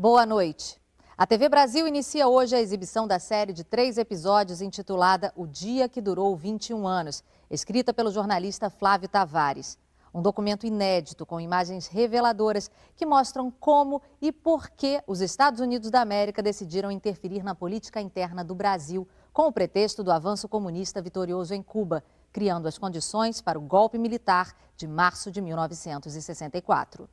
Boa noite. A TV Brasil inicia hoje a exibição da série de 3 episódios intitulada O Dia que Durou 21 Anos, escrita pelo jornalista Flávio Tavares. Um documento inédito com imagens reveladoras que mostram como e por que os Estados Unidos da América decidiram interferir na política interna do Brasil com o pretexto do avanço comunista vitorioso em Cuba, criando as condições para o golpe militar de março de 1964.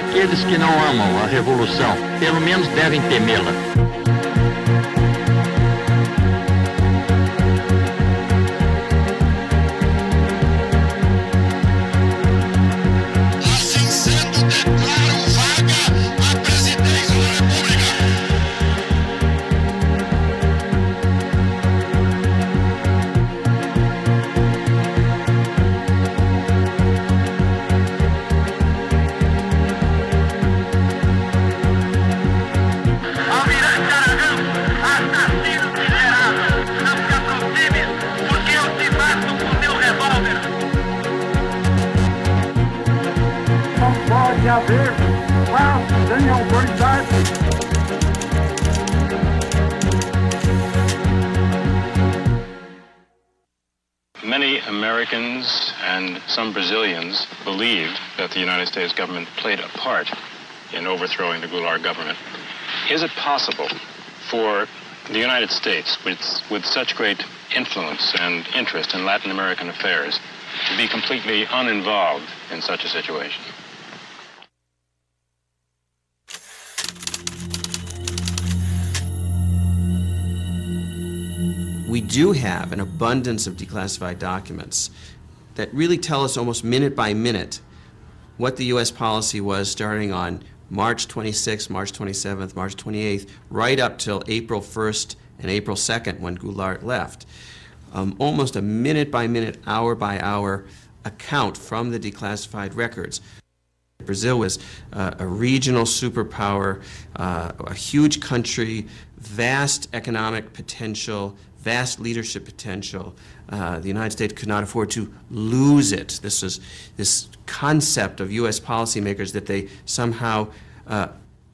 Aqueles que não amam a revolução, pelo menos devem temê-la. Assim sendo, declaro vaga a presidência da República. Pode haver paz sem autoridade. Many Americans and some Brazilians believed that the United States government played a part in overthrowing the Goulart government. Is it possible for the United States, with such great influence and interest in Latin American affairs, to be completely uninvolved in such a situation? We do have an abundance of declassified documents that really tell us almost minute by minute what the U.S. policy was starting on March 26th, March 27th, March 28th, right up till April 1st and April 2nd when Goulart left. Almost a minute by minute, hour by hour account from the declassified records. Brazil was a regional superpower, a huge country, vast economic potential, vast leadership potential. The United States could not afford to lose it. This concept of U.S. policymakers that they somehow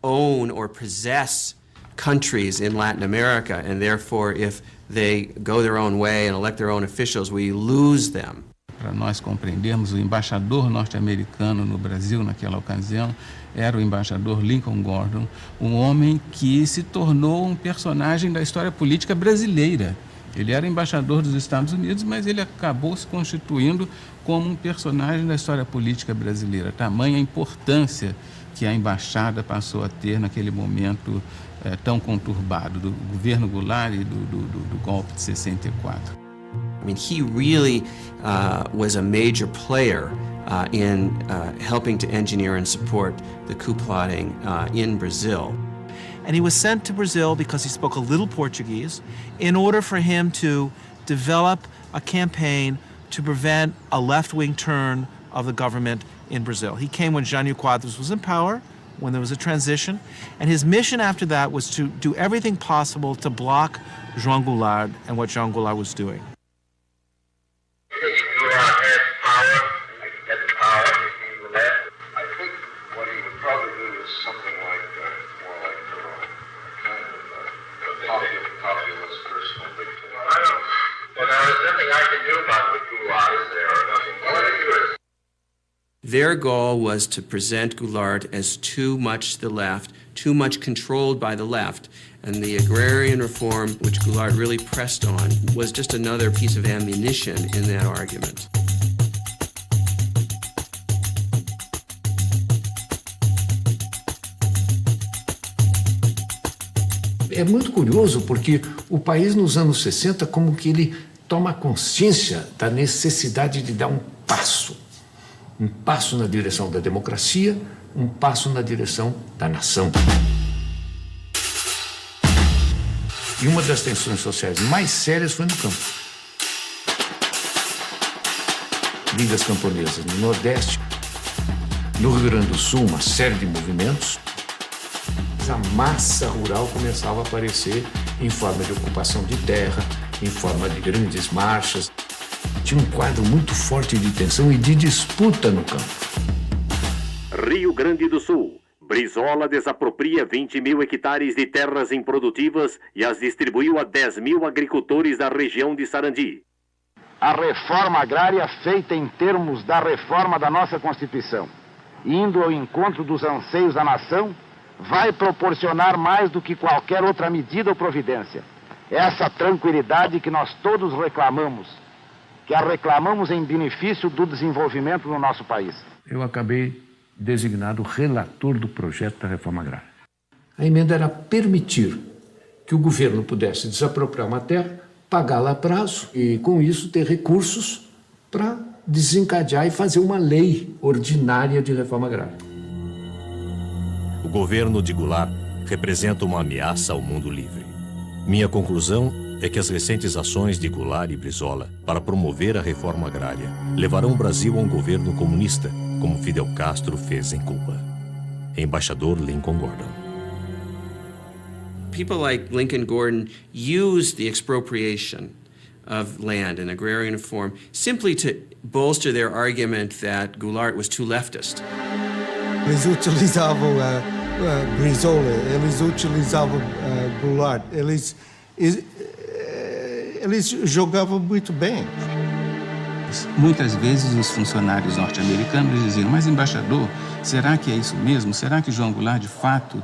own or possess countries in Latin America, and therefore if they go their own way and elect their own officials, we lose them. Para nós compreendermos, o embaixador norte-americano no Brasil naquela ocasião era o embaixador Lincoln Gordon, um homem que se tornou um personagem da história política brasileira. Ele era embaixador dos Estados Unidos, mas ele acabou se constituindo como um personagem da história política brasileira. Tamanha a importância que a embaixada passou a ter naquele momento tão conturbado do governo Goulart e do golpe de 64. I mean, he really was a major player in helping to engineer and support the coup plotting in Brazil. And he was sent to Brazil because he spoke a little Portuguese in order for him to develop a campaign to prevent a left-wing turn of the government in Brazil. He came when Jânio Quadros was in power, when there was a transition, and his mission after that was to do everything possible to block João Goulart and what João Goulart was doing. Their goal was to present Goulart as too much to the left, too much controlled by the left, and the agrarian reform, which Goulart really pressed on, was just another piece of ammunition in that argument. É muito curioso porque o país nos anos 60 como que ele toma consciência da necessidade de dar um passo na direção da democracia, um passo na direção da nação. E uma das tensões sociais mais sérias foi no campo. Ligas camponesas no Nordeste, no Rio Grande do Sul, uma série de movimentos. A massa rural começava a aparecer em forma de ocupação de terra, em forma de grandes marchas. Tinha um quadro muito forte de tensão e de disputa no campo. Rio Grande do Sul. Brizola desapropria 20.000 hectares de terras improdutivas e as distribuiu a 10.000 agricultores da região de Sarandi. A reforma agrária feita em termos da reforma da nossa Constituição, indo ao encontro dos anseios da nação, vai proporcionar mais do que qualquer outra medida ou providência. Essa tranquilidade que nós todos reclamamos, que a reclamamos em benefício do desenvolvimento do nosso país. Eu acabei designado relator do projeto da reforma agrária. A emenda era permitir que o governo pudesse desapropriar uma terra, pagá-la a prazo e, com isso, ter recursos para desencadear e fazer uma lei ordinária de reforma agrária. O governo de Goulart representa uma ameaça ao mundo livre. Minha conclusão é que as recentes ações de Goulart e Brizola para promover a reforma agrária levarão o Brasil a um governo comunista, como Fidel Castro fez em Cuba. Embaixador Lincoln Gordon. People like Lincoln Gordon used the expropriation of land in agrarian form simply to bolster their argument that Goulart was too leftist. Eles utilizavam Brizola, eles utilizavam Goulart, eles jogavam muito bem. Muitas vezes os funcionários norte-americanos diziam, mas embaixador, será que é isso mesmo? Será que João Goulart, de fato,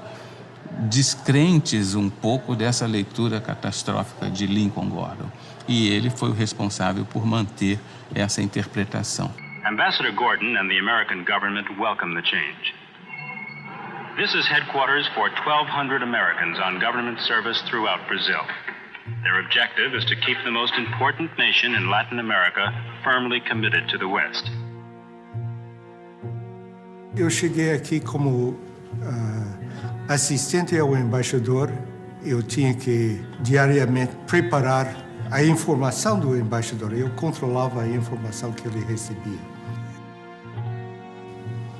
descrentes um pouco dessa leitura catastrófica de Lincoln Gordon? E ele foi o responsável por manter essa interpretação. Ambassador Gordon and the American government welcome the change. This is headquarters for 1,200 Americans on government service throughout Brazil. Their objective is to keep the most important nation in Latin America firmly committed to the West. Eu cheguei aqui como assistente ao embaixador. Eu tinha que diariamente preparar a informação do embaixador. Eu controlava a informação que ele recebia.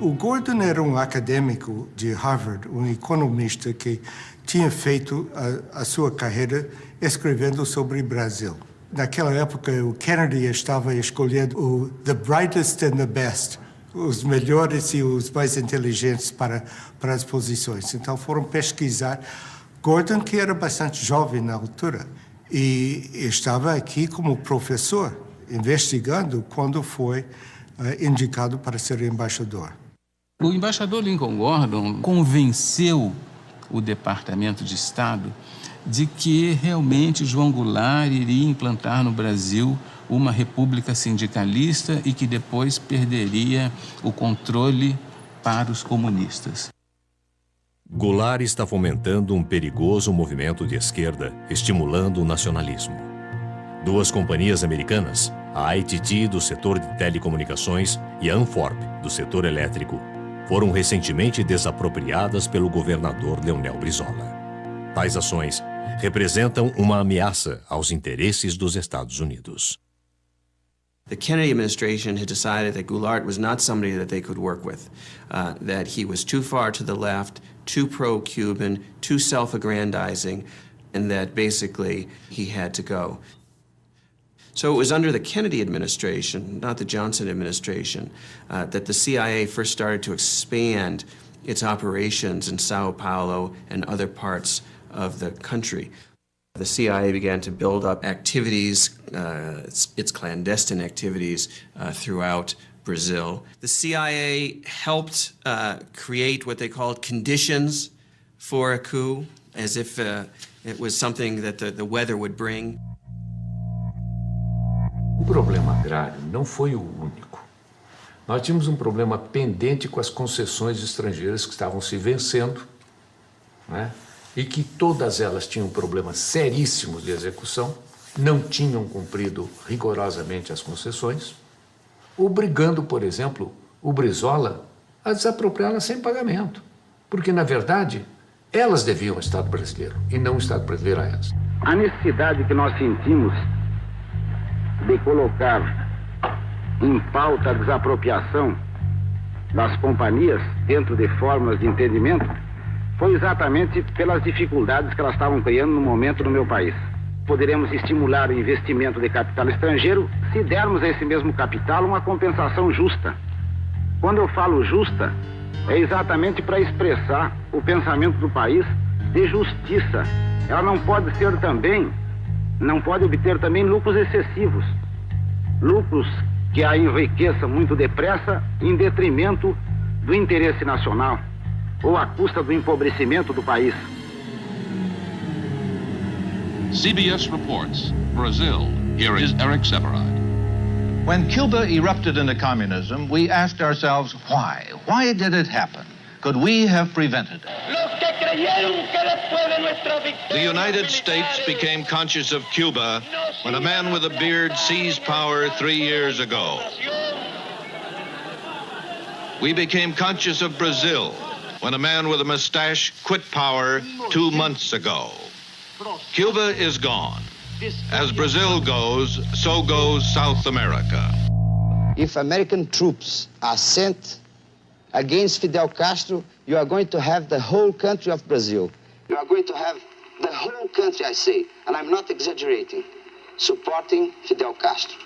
O Gordon era um acadêmico de Harvard, um economista que tinha feito a sua carreira escrevendo sobre o Brasil. Naquela época, o Kennedy estava escolhendo o the brightest and the best, os melhores e os mais inteligentes para as posições. Então, foram pesquisar. Gordon, que era bastante jovem na altura, e estava aqui como professor, investigando quando foi indicado para ser embaixador. O embaixador Lincoln Gordon convenceu o Departamento de Estado de que realmente João Goulart iria implantar no Brasil uma república sindicalista e que depois perderia o controle para os comunistas. Goulart está fomentando um perigoso movimento de esquerda, estimulando o nacionalismo. Duas companhias americanas, a ITT do setor de telecomunicações e a Anforp do setor elétrico, foram recentemente desapropriadas pelo governador Leonel Brizola. Tais ações representam uma ameaça aos interesses dos Estados Unidos. The Kennedy administration had decided that Goulart was not somebody that they could work with, that he was too far to the left, too pro-Cuban, too self-aggrandizing, and that basically he had to go. So it was under the Kennedy administration, not the Johnson administration, that the CIA first started to expand its operations in Sao Paulo and other parts of the country. The CIA began to build up activities, its clandestine activities throughout Brazil. The CIA helped create what they called conditions for a coup, as if it was something that the weather would bring. O problema agrário não foi o único. Nós tínhamos um problema pendente com as concessões estrangeiras que estavam se vencendo, né? E que todas elas tinham problemas seríssimos de execução, não tinham cumprido rigorosamente as concessões, obrigando, por exemplo, o Brizola a desapropriá-las sem pagamento. Porque, na verdade, Elas deviam o Estado brasileiro e não o Estado brasileiro a elas. A necessidade que nós sentimos de colocar em pauta a desapropriação das companhias dentro de formas de entendimento foi exatamente pelas dificuldades que elas estavam criando no momento no meu país. Poderemos estimular o investimento de capital estrangeiro se dermos a esse mesmo capital uma compensação justa. Quando eu falo justa, é exatamente para expressar o pensamento do país de justiça. Ela não pode obter também lucros excessivos, lucros que a enriqueçam muito depressa em detrimento do interesse nacional ou à custa do empobrecimento do país. CBS reports, Brazil. Here is Eric Severide. When Cuba erupted into communism, we asked ourselves why? Why did it happen? Could we have prevented it? The United States became conscious of Cuba when a man with a beard seized power 3 years ago. We became conscious of Brazil when a man with a mustache quit power 2 months ago. Cuba is gone. As Brazil goes, so goes South America. If American troops are sent against Fidel Castro, you are going to have the whole country of Brazil. You are going to have the whole country, I say, and I'm not exaggerating, supporting Fidel Castro.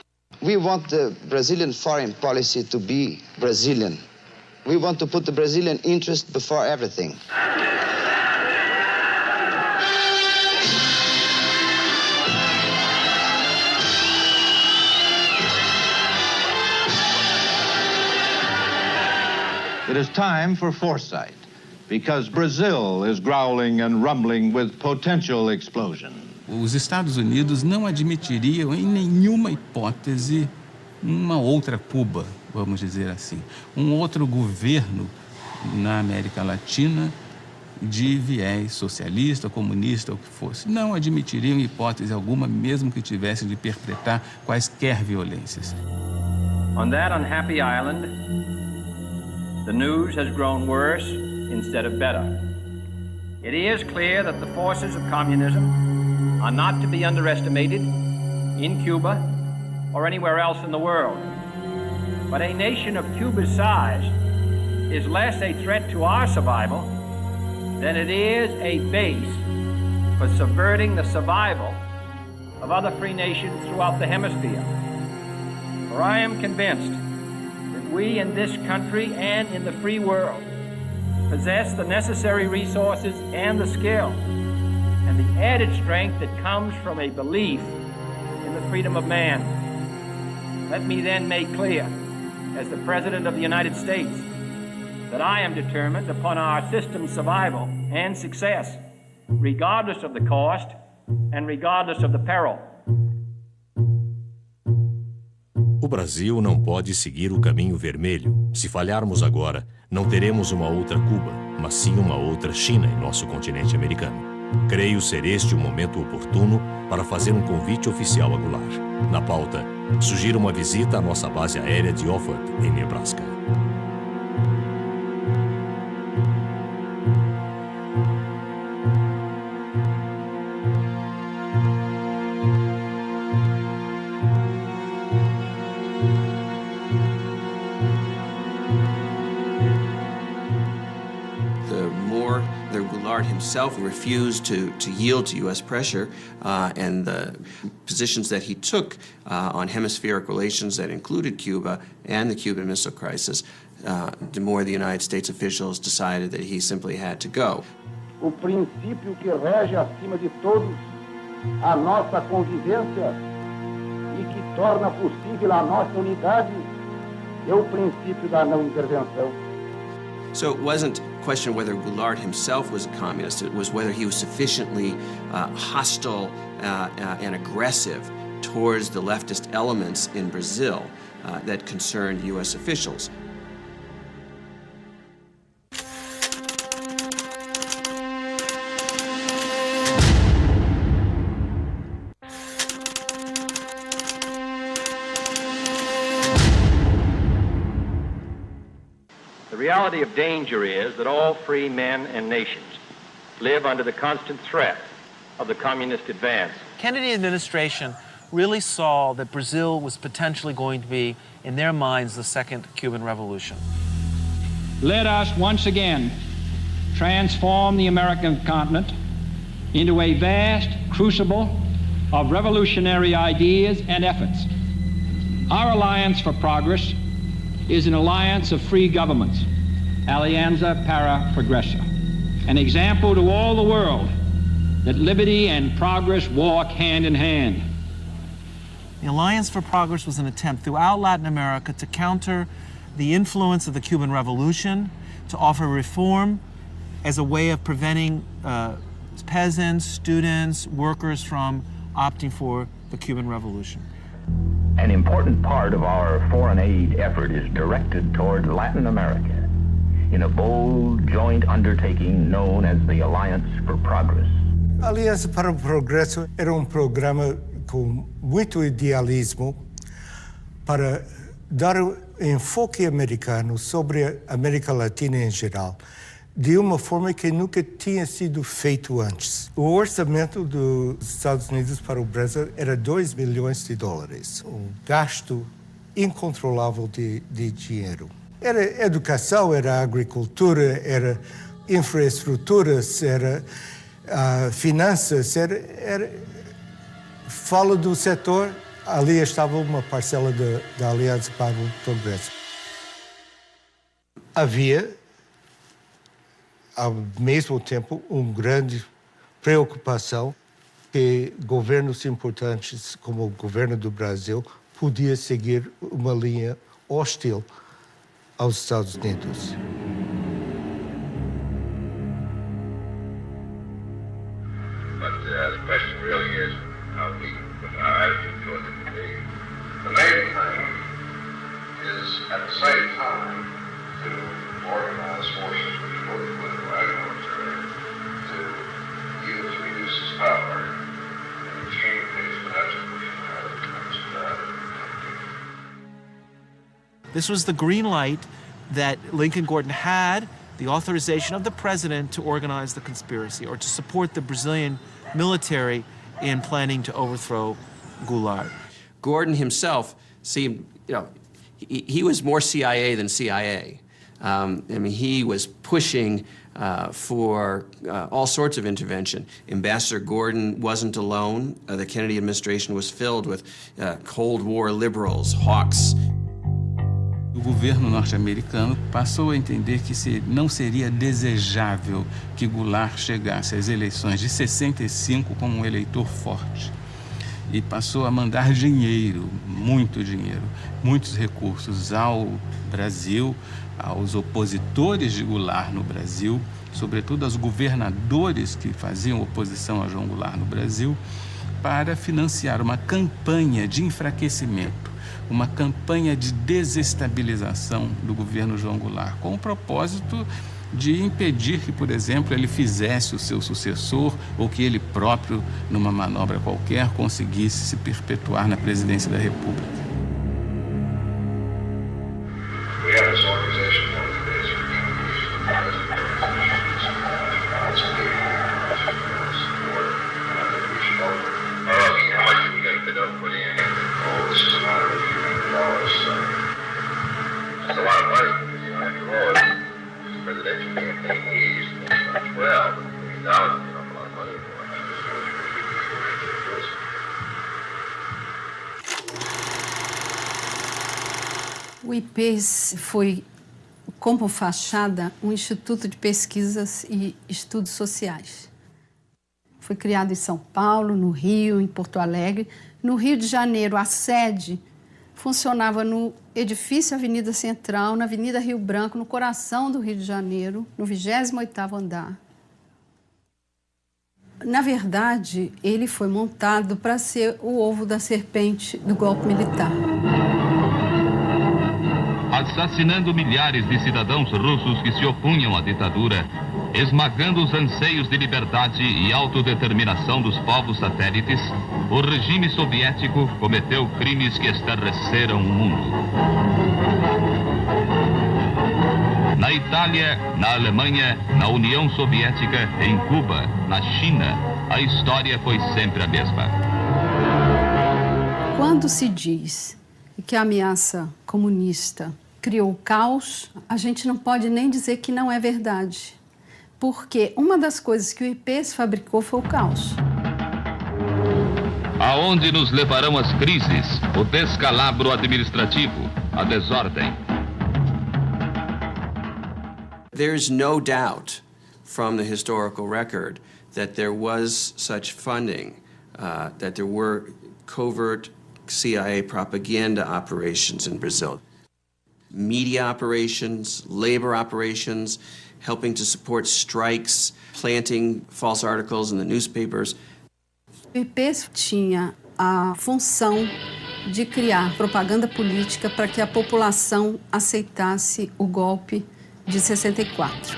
We want the Brazilian foreign policy to be Brazilian. We want to put the Brazilian interest before everything. It is time for foresight, because Brazil is growling and rumbling with potential explosion. Os Estados Unidos não admitiriam em nenhuma hipótese uma outra Cuba, vamos dizer assim, um outro governo na América Latina de viés socialista, comunista, ou o que fosse. Não admitiriam em hipótese alguma, mesmo que tivesse de perpetrar quaisquer violências. On that unhappy island, the news has grown worse instead of better. It is clear that the forces of communism are not to be underestimated in Cuba or anywhere else in the world. But a nation of Cuba's size is less a threat to our survival than it is a base for subverting the survival of other free nations throughout the hemisphere. For I am convinced we in this country and in the free world possess the necessary resources and the skill and the added strength that comes from a belief in the freedom of man. Let me then make clear, as the President of the United States, that I am determined upon our system's survival and success, regardless of the cost and regardless of the peril. O Brasil não pode seguir o caminho vermelho. Se falharmos agora, não teremos uma outra Cuba, mas sim uma outra China em nosso continente americano. Creio ser este o momento oportuno para fazer um convite oficial a Goulart. Na pauta, sugiro uma visita à nossa base aérea de Offutt, em Nebraska. Himself refused to yield to U.S. pressure, and the positions that he took on hemispheric relations that included Cuba and the Cuban Missile Crisis, the more the United States officials decided that he simply had to go. O princípio que rege acima de todos a nossa convivência e que torna possível a nossa unidade é o princípio da não intervenção. So it wasn't a question whether Goulart himself was a communist, it was whether he was sufficiently hostile and aggressive towards the leftist elements in Brazil that concerned U.S. officials. The reality of danger is that all free men and nations live under the constant threat of the communist advance. Kennedy administration really saw that Brazil was potentially going to be, in their minds, the second Cuban Revolution. Let us once again transform the American continent into a vast crucible of revolutionary ideas and efforts. Our Alliance for Progress is an alliance of free governments, Alianza para Progresso, an example to all the world that liberty and progress walk hand in hand. The Alliance for Progress was an attempt throughout Latin America to counter the influence of the Cuban Revolution, to offer reform as a way of preventing peasants, students, workers from opting for the Cuban Revolution. An important part of our foreign aid effort is directed toward Latin America in a bold joint undertaking known as the Alliance for Progress. A Aliança para o Progresso era programa com muito idealismo para dar enfoque americano sobre a América Latina em geral, de uma forma que nunca tinha sido feito antes. O orçamento dos Estados Unidos para o Brasil era $2 bilhões, um gasto incontrolável de dinheiro. Era educação, era agricultura, era infraestruturas, era finanças, fala do setor, ali estava uma parcela da Aliança para o Progresso. Havia, ao mesmo tempo, uma grande preocupação que governos importantes, como o governo do Brasil, podia seguir uma linha hostil aos Estados Unidos. The question really is how we put our attitude towards it. The main thing is, at the same time, to organize forces, which are both political and military, to use reduce its power and exchange things for that solution. This was the green light that Lincoln Gordon had, the authorization of the president to organize the conspiracy or to support the Brazilian military in planning to overthrow Goulart. Gordon himself seemed, he was more CIA than CIA. He was pushing for all sorts of intervention. Ambassador Gordon wasn't alone. The Kennedy administration was filled with Cold War liberals, hawks. O governo norte-americano passou a entender que não seria desejável que Goulart chegasse às eleições de 65 como um eleitor forte. E passou a mandar dinheiro, muitos recursos ao Brasil, aos opositores de Goulart no Brasil, sobretudo aos governadores que faziam oposição a João Goulart no Brasil, para financiar uma campanha de enfraquecimento, uma campanha de desestabilização do governo João Goulart, com o propósito de impedir que, por exemplo, ele fizesse o seu sucessor ou que ele próprio, numa manobra qualquer, conseguisse se perpetuar na presidência da República. O IPES foi, como fachada, um instituto de pesquisas e estudos sociais. Foi criado em São Paulo, no Rio, em Porto Alegre. No Rio de Janeiro, a sede funcionava no edifício Avenida Central, na Avenida Rio Branco, no coração do Rio de Janeiro, no 28º andar. Na verdade, ele foi montado para ser o ovo da serpente do golpe militar. Assassinando milhares de cidadãos russos que se opunham à ditadura, esmagando os anseios de liberdade e autodeterminação dos povos satélites, o regime soviético cometeu crimes que estarreceram o mundo. Na na Itália, na Alemanha, na União Soviética, em Cuba, na China, a história foi sempre a mesma. Quando se diz que a ameaça comunista criou o caos, a gente não pode nem dizer que não é verdade. Porque uma das coisas que o IPES fabricou foi o caos. Aonde nos levarão as crises, o descalabro administrativo, a desordem? There's no doubt from the historical record that there was such funding, that there were covert CIA propaganda operations in Brazil. Media operations, labor operations, helping to support strikes, planting false articles in the newspapers. O IPES tinha a função de criar propaganda política para que a população aceitasse o golpe de 64.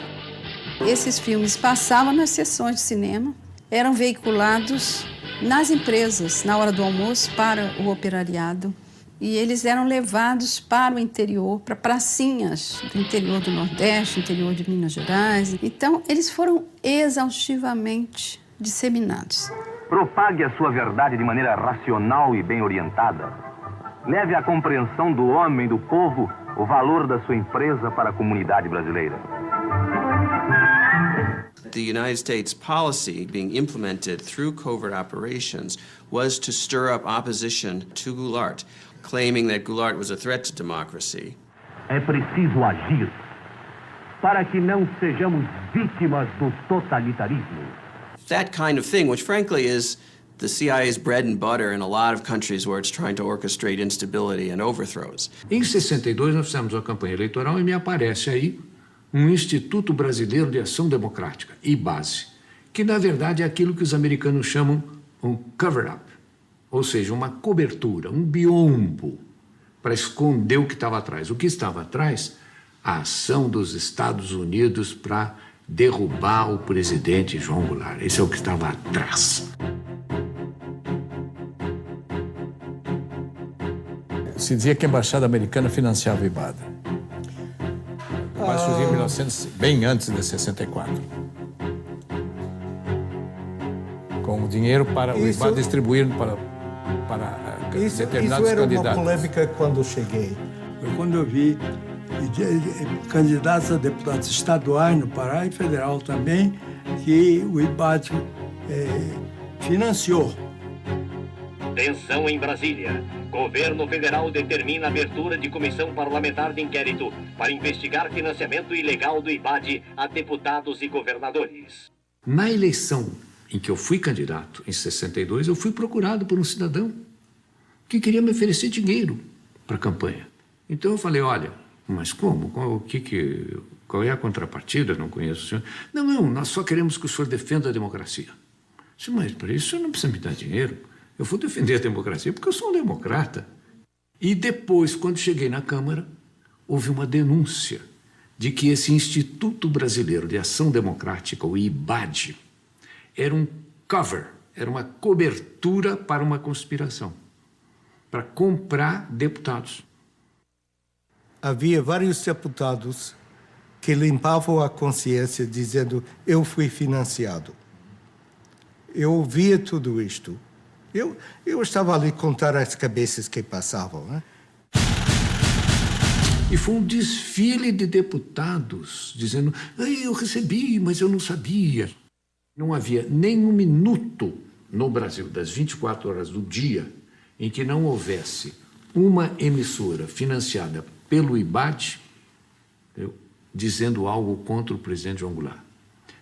Esses filmes passavam nas sessões de cinema, eram veiculados nas empresas, na hora do almoço, para o operariado. E eles eram levados para o interior, para pracinhas do interior do Nordeste, interior de Minas Gerais. Então, eles foram exaustivamente disseminados. Propague a sua verdade de maneira racional e bem orientada. Leve à compreensão do homem, do povo, o valor da sua empresa para a comunidade brasileira. The United States policy being implemented through covert operations was to stir up opposition to Goulart, claiming that Goulart was a threat to democracy. É preciso agir para que não sejamos vítimas do totalitarismo. That kind of thing, which frankly is the CIA's bread and butter in a lot of countries where it's trying to orchestrate instability and overthrows. Em 62 nós fizemos uma campanha eleitoral e me aparece aí um Instituto Brasileiro de Ação Democrática, IBASE, que na verdade é aquilo que os americanos chamam um cover-up, ou seja, uma cobertura, um biombo, para esconder o que estava atrás. O que estava atrás? A ação dos Estados Unidos para derrubar o presidente João Goulart. Esse é o que estava atrás. Se dizia que a embaixada americana financiava o IBAD. Mas surgiu em 1900, bem antes de 64. Com o dinheiro para o IBAD distribuir para determinados isso era candidatos. Uma polêmica quando eu cheguei. Foi quando eu vi candidatos a deputados estaduais no Pará e federal também, que o IBAD financiou. Tensão em Brasília. Governo federal determina a abertura de comissão parlamentar de inquérito para investigar financiamento ilegal do IBAD a deputados e governadores. Na eleição em que eu fui candidato, em 62, eu fui procurado por um cidadão que queria me oferecer dinheiro para a campanha. Então eu falei, olha, mas como? Qual é a contrapartida? Não conheço o senhor. Não, nós só queremos que o senhor defenda a democracia. Eu disse, mas para isso o senhor não precisa me dar dinheiro. Eu vou defender a democracia porque eu sou um democrata. E depois, quando cheguei na Câmara, houve uma denúncia de que esse Instituto Brasileiro de Ação Democrática, o IBAD, era um cover, era uma cobertura para uma conspiração, para comprar deputados. Havia vários deputados que limpavam a consciência dizendo, eu fui financiado. Eu ouvia tudo isto. Eu estava ali contar as cabeças que passavam, né? E foi um desfile de deputados dizendo, eu recebi, mas eu não sabia. Não havia nem um minuto no Brasil, das 24 horas do dia, em que não houvesse uma emissora financiada pelo IBAD dizendo algo contra o presidente João Goulart,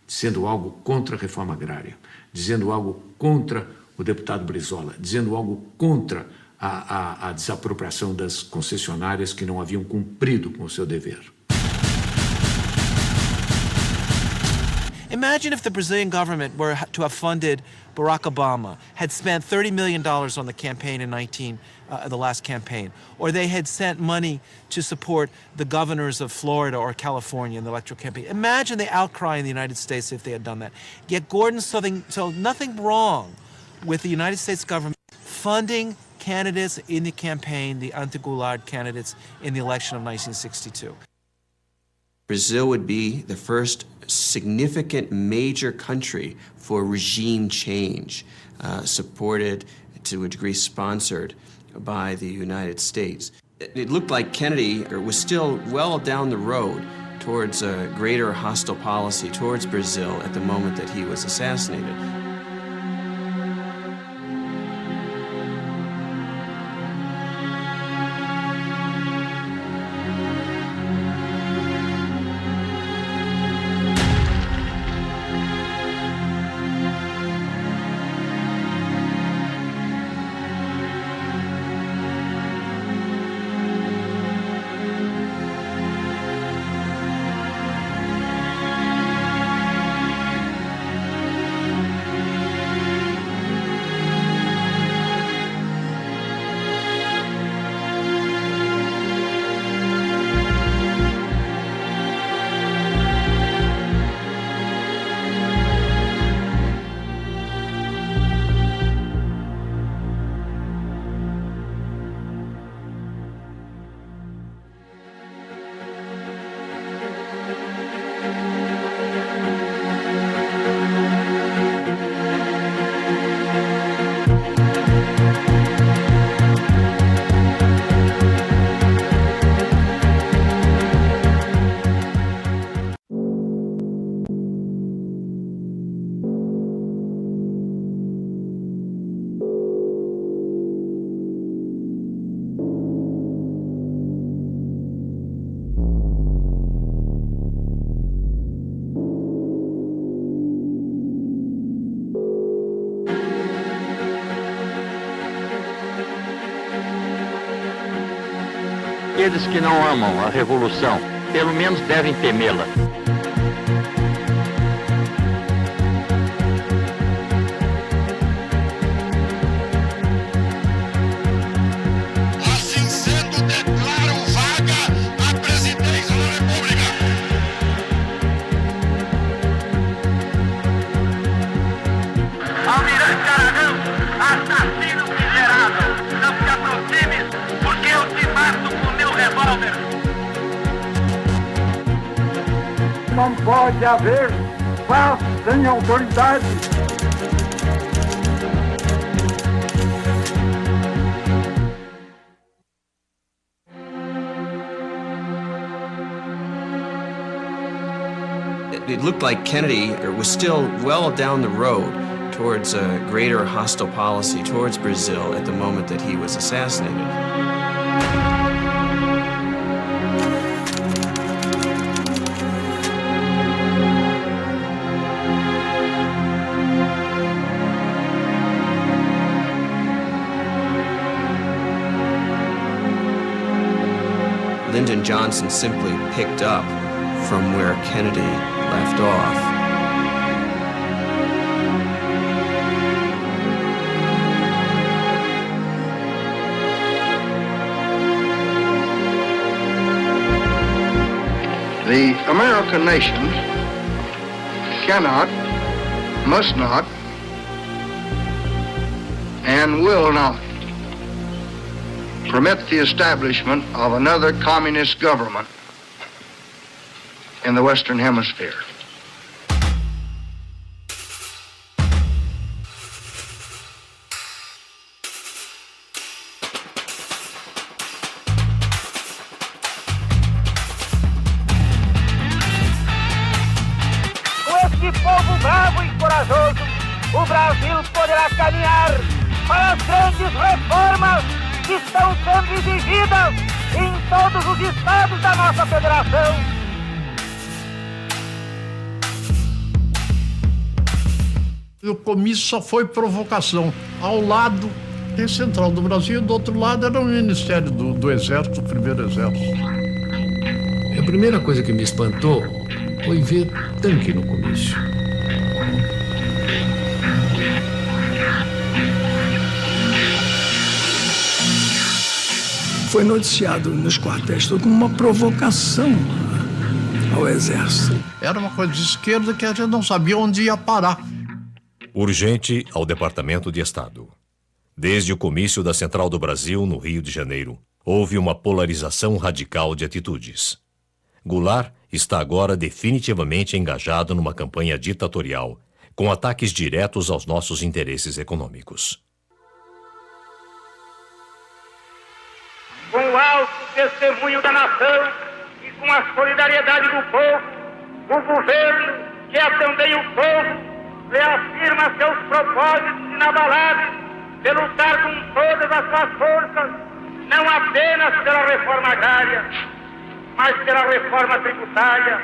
dizendo algo contra a reforma agrária, dizendo algo contra o deputado Brizola, dizendo algo contra a desapropriação das concessionárias que não haviam cumprido com o seu dever. Imagine if the Brazilian government were to have funded Barack Obama, had spent $30 million on the campaign in the last campaign, or they had sent money to support the governors of Florida or California in the electoral campaign. Imagine the outcry in the United States if they had done that. Yet Gordon saw nothing wrong with the United States government funding candidates in the campaign, the anti-Goulart candidates in the election of 1962. Brazil would be the first significant major country for regime change, supported, to a degree sponsored by the United States. It looked like Kennedy was still well down the road towards a greater hostile policy towards Brazil at the moment that he was assassinated. Aqueles que não amam a revolução, pelo menos devem temê-la. Assim sendo, declaro vaga a presidência da República. Almirante Aragão, assassino miserável, não se aproxime, porque eu te mato com meu revólver. Não pode haver paz sem autoridade. It looked like Kennedy was still well down the road towards a greater hostile policy towards Brazil at the moment that he was assassinated. Lyndon Johnson simply picked up from where Kennedy left off. The American nation cannot, must not, and will not permit the establishment of another communist government in the Western Hemisphere. Com este povo bravo e corajoso, o Brasil poderá caminhar para as grandes reformas que estão sendo exigidas em todos os estados da nossa federação. O comício só foi provocação. Ao lado tem Central do Brasil, do outro lado era o Ministério do Exército, o Primeiro Exército. A primeira coisa que me espantou foi ver tanque no comício. Foi noticiado nos quartéis como uma provocação ao Exército. Era uma coisa de esquerda que a gente não sabia onde ia parar. Urgente ao Departamento de Estado. Desde o comício da Central do Brasil, no Rio de Janeiro, houve uma polarização radical de atitudes. Goulart está agora definitivamente engajado numa campanha ditatorial, com ataques diretos aos nossos interesses econômicos. Com o alto testemunho da nação e com a solidariedade do povo, o governo, que é também o povo, reafirma seus propósitos inabaláveis de lutar com todas as suas forças, não apenas pela reforma agrária, mas pela reforma tributária,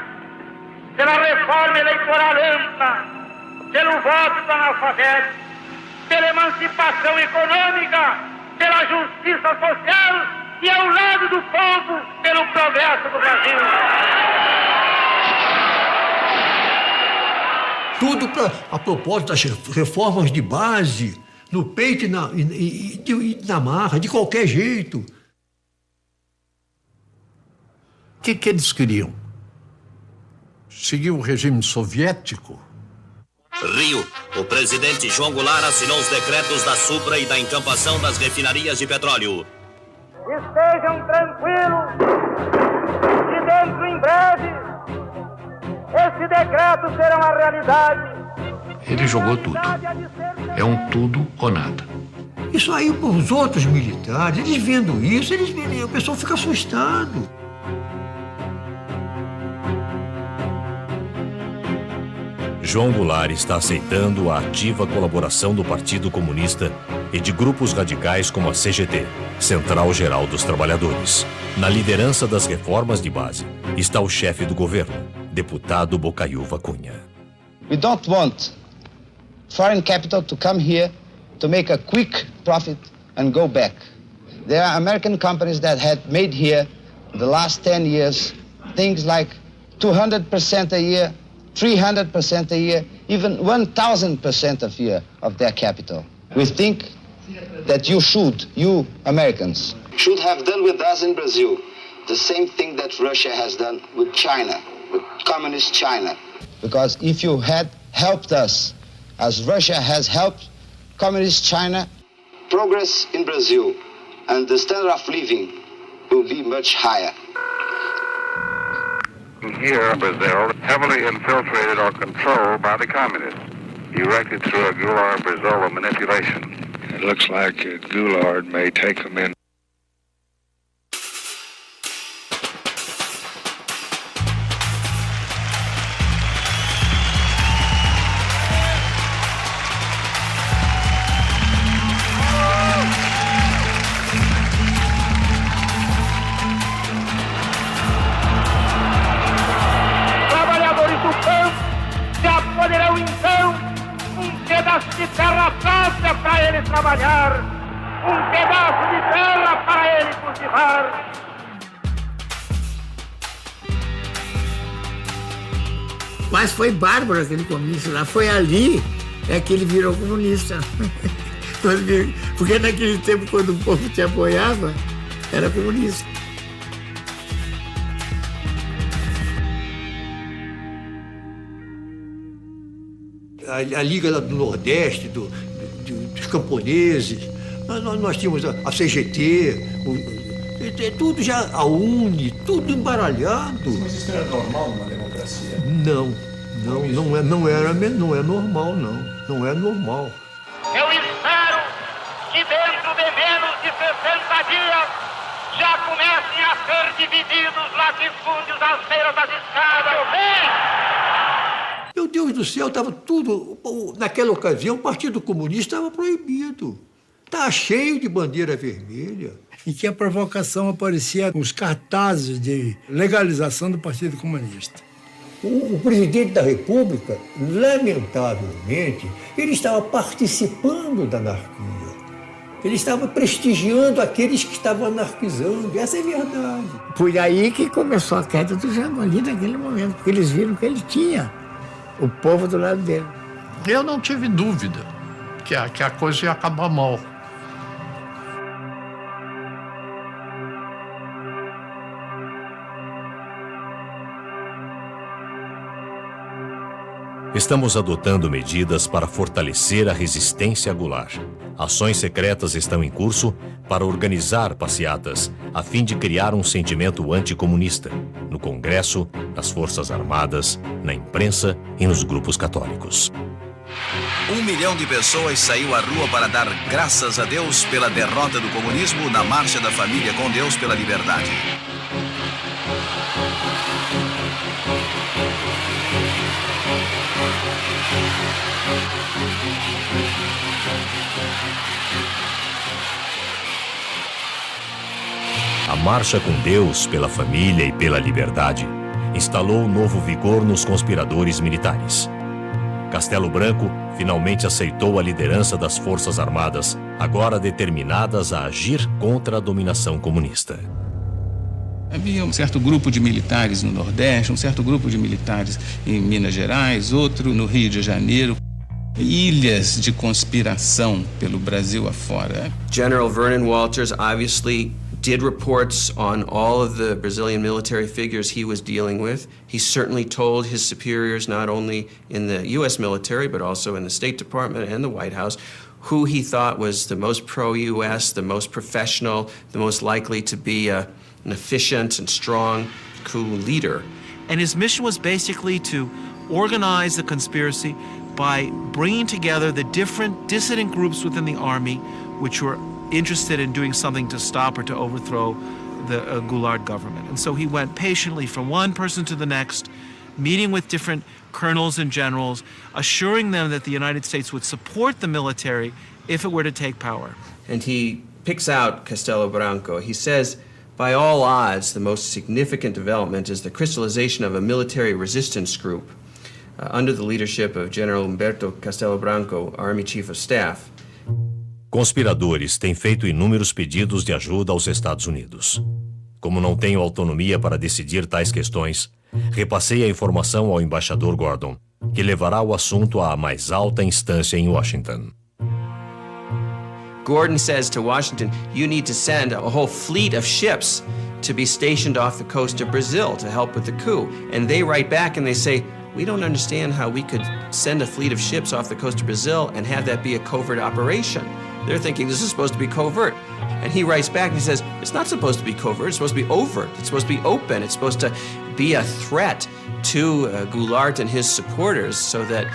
pela reforma eleitoral ampla, pelo voto do analfabeto, pela emancipação econômica, pela justiça social e ao lado do povo, pelo progresso do Brasil. Tudo a propósito das reformas de base, no peito e na marra, de qualquer jeito. O que eles queriam? Seguir o regime soviético? Rio, o presidente João Goulart assinou os decretos da supra e da encampação das refinarias de petróleo. Estejam tranquilos e dentro em breve esse decreto será uma realidade. Ele jogou tudo. É um tudo ou nada. Isso aí para os outros militares, eles vendo isso, o pessoal fica assustado. João Goulart está aceitando a ativa colaboração do Partido Comunista e de grupos radicais como a CGT, Central Geral dos Trabalhadores. Na liderança das reformas de base está o chefe do governo, deputado Bocaiúva Cunha. We don't want foreign capital to come here to make a quick profit and go back. There are American companies that had made here the last 10 years things like 200% a year, 300% a year, even 1,000% a year of their capital. We think that you Americans, should have done with us in Brazil the same thing that Russia has done with China, with communist China. Because if you had helped us, as Russia has helped communist China, progress in Brazil and the standard of living will be much higher. Here, Brazil, heavily infiltrated or controlled by the communists, erected through a Goulart-Brizola manipulation. It looks like Goulart may take them in. De terra fácil para ele trabalhar, pedaço de terra para ele cultivar. Mas foi bárbaro aquele comício lá, foi ali que ele virou comunista. Porque naquele tempo, quando o povo te apoiava, era comunista. A Liga do Nordeste, dos camponeses, nós tínhamos a CGT, tudo já, a UNE, tudo embaralhado. Mas isso era normal numa democracia? Não é normal, não. Não é normal. Eu espero que dentro de menos de 60 dias já comecem a ser divididos latifúndios às beiras das estradas. Meu Deus do céu, estava tudo... Naquela ocasião, o Partido Comunista estava proibido. Estava cheio de bandeira vermelha. E que a provocação aparecia com os cartazes de legalização do Partido Comunista. O presidente da República, lamentavelmente, ele estava participando da anarquia. Ele estava prestigiando aqueles que estavam anarquizando. Essa é a verdade. Foi aí que começou a queda do Jango, ali naquele momento, porque eles viram que ele tinha o povo do lado dele. Eu não tive dúvida que a coisa ia acabar mal. Estamos adotando medidas para fortalecer a resistência a Goulart. Ações secretas estão em curso para organizar passeatas, a fim de criar um sentimento anticomunista, no Congresso, nas Forças Armadas, na imprensa e nos grupos católicos. 1 milhão de pessoas saiu à rua para dar graças a Deus pela derrota do comunismo na Marcha da Família com Deus pela Liberdade. A Marcha com Deus pela Família e pela Liberdade instalou novo vigor nos conspiradores militares. Castelo Branco finalmente aceitou a liderança das Forças Armadas, agora determinadas a agir contra a dominação comunista. Havia um certo grupo de militares no Nordeste, um certo grupo de militares em Minas Gerais, outro no Rio de Janeiro. Ilhas de conspiração pelo Brasil afora. General Vernon Walters obviously did reports on all of the Brazilian military figures he was dealing with. He certainly told his superiors, not only in the U.S. military, but also in the State Department and the White House, who he thought was the most pro-U.S., the most professional, the most likely to be an efficient and strong coup leader. And his mission was basically to organize the conspiracy by bringing together the different dissident groups within the army which were interested in doing something to stop or to overthrow the Goulart government. And so he went patiently from one person to the next, meeting with different colonels and generals, assuring them that the United States would support the military if it were to take power. And he picks out Castelo Branco. He says, by all odds, the most significant development is the crystallization of a military resistance group under the leadership of General Humberto Castelo Branco, Army Chief of Staff. Conspiradores têm feito inúmeros pedidos de ajuda aos Estados Unidos. Como não tenho autonomia para decidir tais questões, repassei a informação ao embaixador Gordon, que levará o assunto à mais alta instância em Washington. Gordon says to Washington, you need to send a whole fleet of ships to be stationed off the coast of Brazil to help with the coup. And they write back and they say, we don't understand how we could send a fleet of ships off the coast of Brazil and have that be a covert operation. They're thinking this is supposed to be covert. And he writes back and he says, it's not supposed to be covert, it's supposed to be overt, it's supposed to be open, it's supposed to be a threat to Goulart and his supporters so that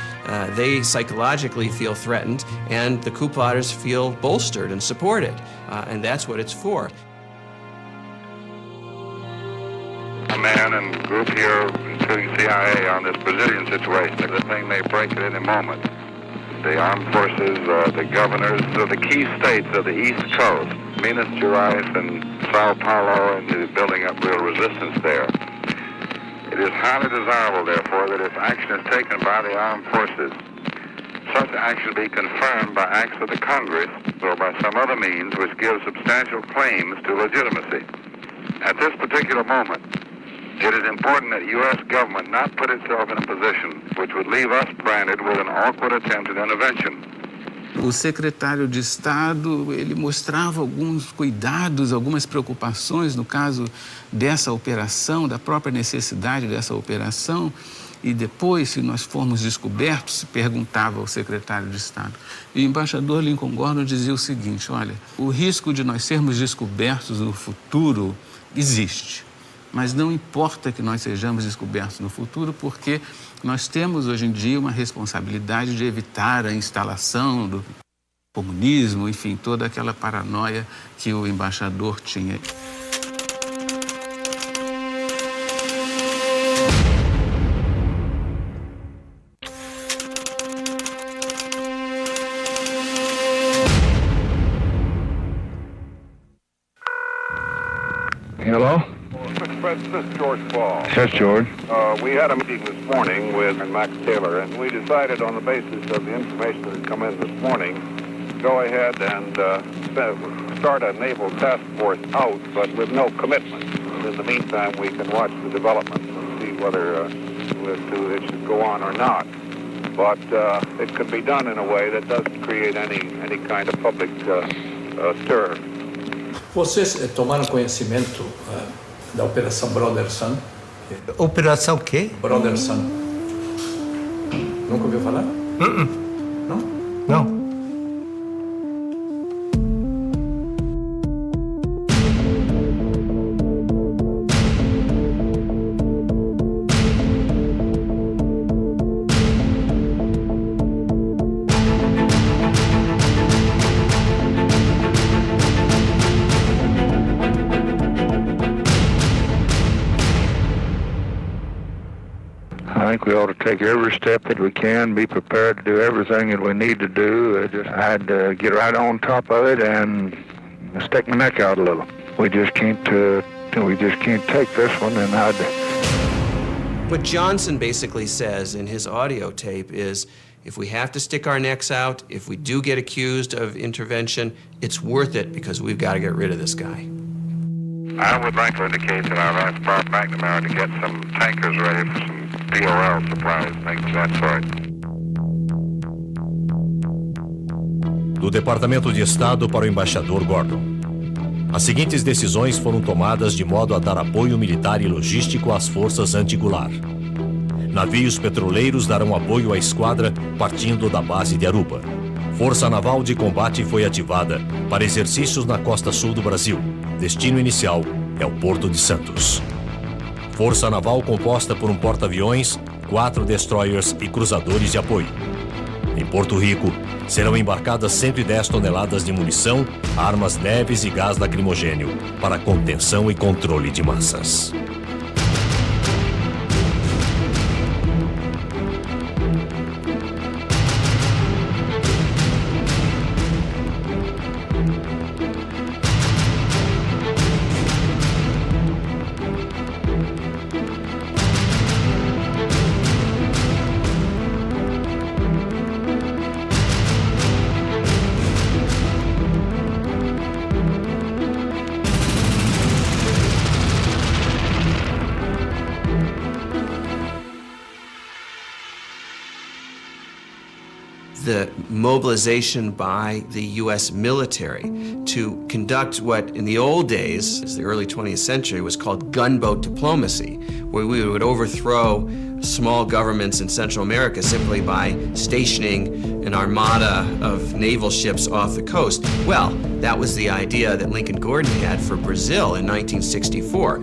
they psychologically feel threatened and the coup plotters feel bolstered and supported. And that's what it's for. A man and group here, including CIA, on this Brazilian situation. The thing may break at any moment. The armed forces, the governors of the key states of the East Coast, Minas Gerais and Sao Paulo, and they're building up real resistance there. It is highly desirable, therefore, that if action is taken by the armed forces, such action be confirmed by acts of the Congress or by some other means which give substantial claims to legitimacy. At this particular moment, it is important that the U.S. government not put itself in a position which would leave us branded with an awkward attempt at intervention. O secretário de Estado, ele mostrava alguns cuidados, algumas preocupações no caso dessa operação, da própria necessidade dessa operação. E depois, se nós formos descobertos, se perguntava ao secretário de Estado. E o embaixador Lincoln Gordon dizia o seguinte, olha, o risco de nós sermos descobertos no futuro existe. Mas não importa que nós sejamos descobertos no futuro, porque nós temos hoje em dia uma responsabilidade de evitar a instalação do comunismo, enfim, toda aquela paranoia que o embaixador tinha. Hello? This is George Ball. Yes, George. We had a meeting this morning with Max Taylor, and we decided on the basis of the information that had come in this morning, go ahead and start a naval task force out, but with no commitment. In the meantime, we can watch the developments and see whether it should go on or not. But it could be done in a way that doesn't create any kind of public stir. Vocês tomaram conhecimento da Operação Brother Sun? Operação quê? Brother Sun. Nunca ouviu falar? Não? Não. I think we ought to take every step that we can, be prepared to do everything that we need to do. I'd get right on top of it and stick my neck out a little. We just can't take this one, and What Johnson basically says in his audio tape is, if we have to stick our necks out, if we do get accused of intervention, it's worth it because we've got to get rid of this guy. I would like to indicate that I've asked Bob McNamara to get some tankers ready for some DOL supplies, things of that sort. Do Departamento de Estado para o embaixador Gordon. As seguintes decisões foram tomadas de modo a dar apoio militar e logístico às forças anti-Goulart. Navios petroleiros darão apoio à esquadra partindo da base de Aruba. Força Naval de Combate foi ativada para exercícios na costa sul do Brasil. Destino inicial é o Porto de Santos. Força Naval composta por um porta-aviões, 4 destroyers e cruzadores de apoio. Em Porto Rico, serão embarcadas 110 toneladas de munição, armas leves e gás lacrimogênio para contenção e controle de massas. The mobilization by the U.S. military to conduct what in the old days, as the early 20th century, was called gunboat diplomacy, where we would overthrow small governments in Central America simply by stationing an armada of naval ships off the coast. Well, that was the idea that Lincoln Gordon had for Brazil in 1964.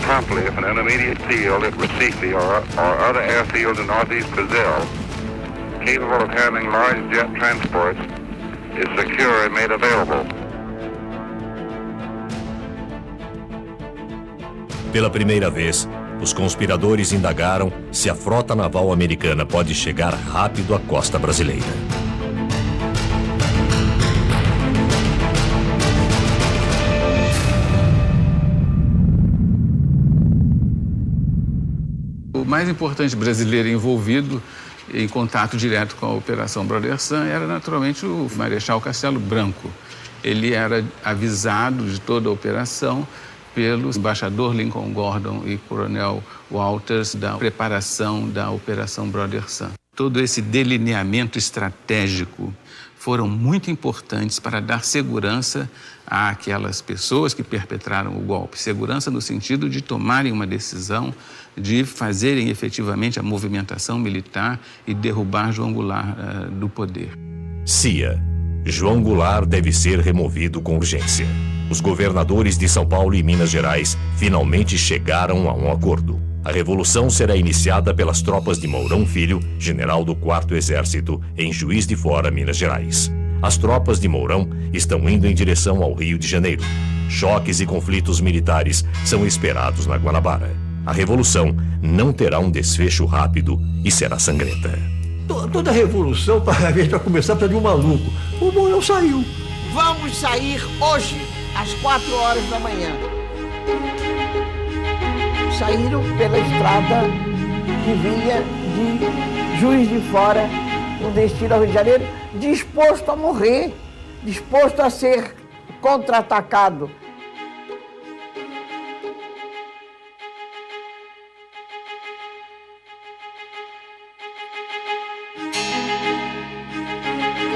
Promptly if an intermediate field at Recife or other airfields in northeast Brazil, capable of handling large jet transports, is secure and made available. Pela primeira vez, os conspiradores indagaram se a frota naval americana pode chegar rápido à costa brasileira. O mais importante brasileiro envolvido em contato direto com a Operação Brother Sun era naturalmente o Marechal Castelo Branco. Ele era avisado de toda a operação pelo embaixador Lincoln Gordon e coronel Walters da preparação da Operação Brother Sun. Todo esse delineamento estratégico foram muito importantes para dar segurança àquelas pessoas que perpetraram o golpe. Segurança no sentido de tomarem uma decisão, de fazerem efetivamente a movimentação militar e derrubar João Goulart do poder. CIA. João Goulart deve ser removido com urgência. Os governadores de São Paulo e Minas Gerais finalmente chegaram a um acordo. A revolução será iniciada pelas tropas de Mourão Filho, general do 4º Exército, em Juiz de Fora, Minas Gerais. As tropas de Mourão estão indo em direção ao Rio de Janeiro. Choques e conflitos militares são esperados na Guanabara. A revolução não terá um desfecho rápido e será sangrenta. Toda revolução, para começar, precisa de um maluco. O Mourão saiu. Vamos sair hoje, às 4 horas da manhã. Saíram pela estrada que vinha de Juiz de Fora, no destino ao Rio de Janeiro, disposto a morrer, disposto a ser contra-atacado.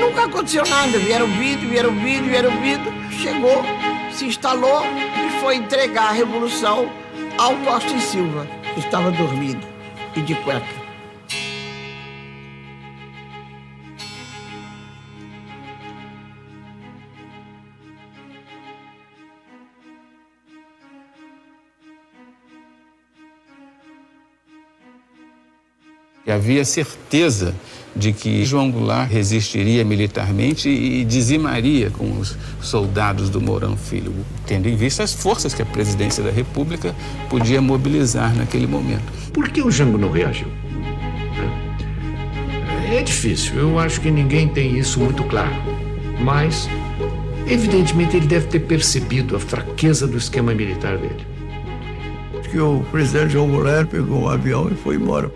Nunca aconteceu nada, vieram vídeo, chegou, se instalou e foi entregar a revolução ao Costa e Silva, que estava dormindo e de cueca. E havia certeza de que João Goulart resistiria militarmente e dizimaria com os soldados do Mourão Filho, tendo em vista as forças que a presidência da República podia mobilizar naquele momento. Por que o Jango não reagiu? É difícil, eu acho que ninguém tem isso muito claro. Mas, evidentemente, ele deve ter percebido a fraqueza do esquema militar dele. Que o presidente João Goulart pegou um avião e foi embora.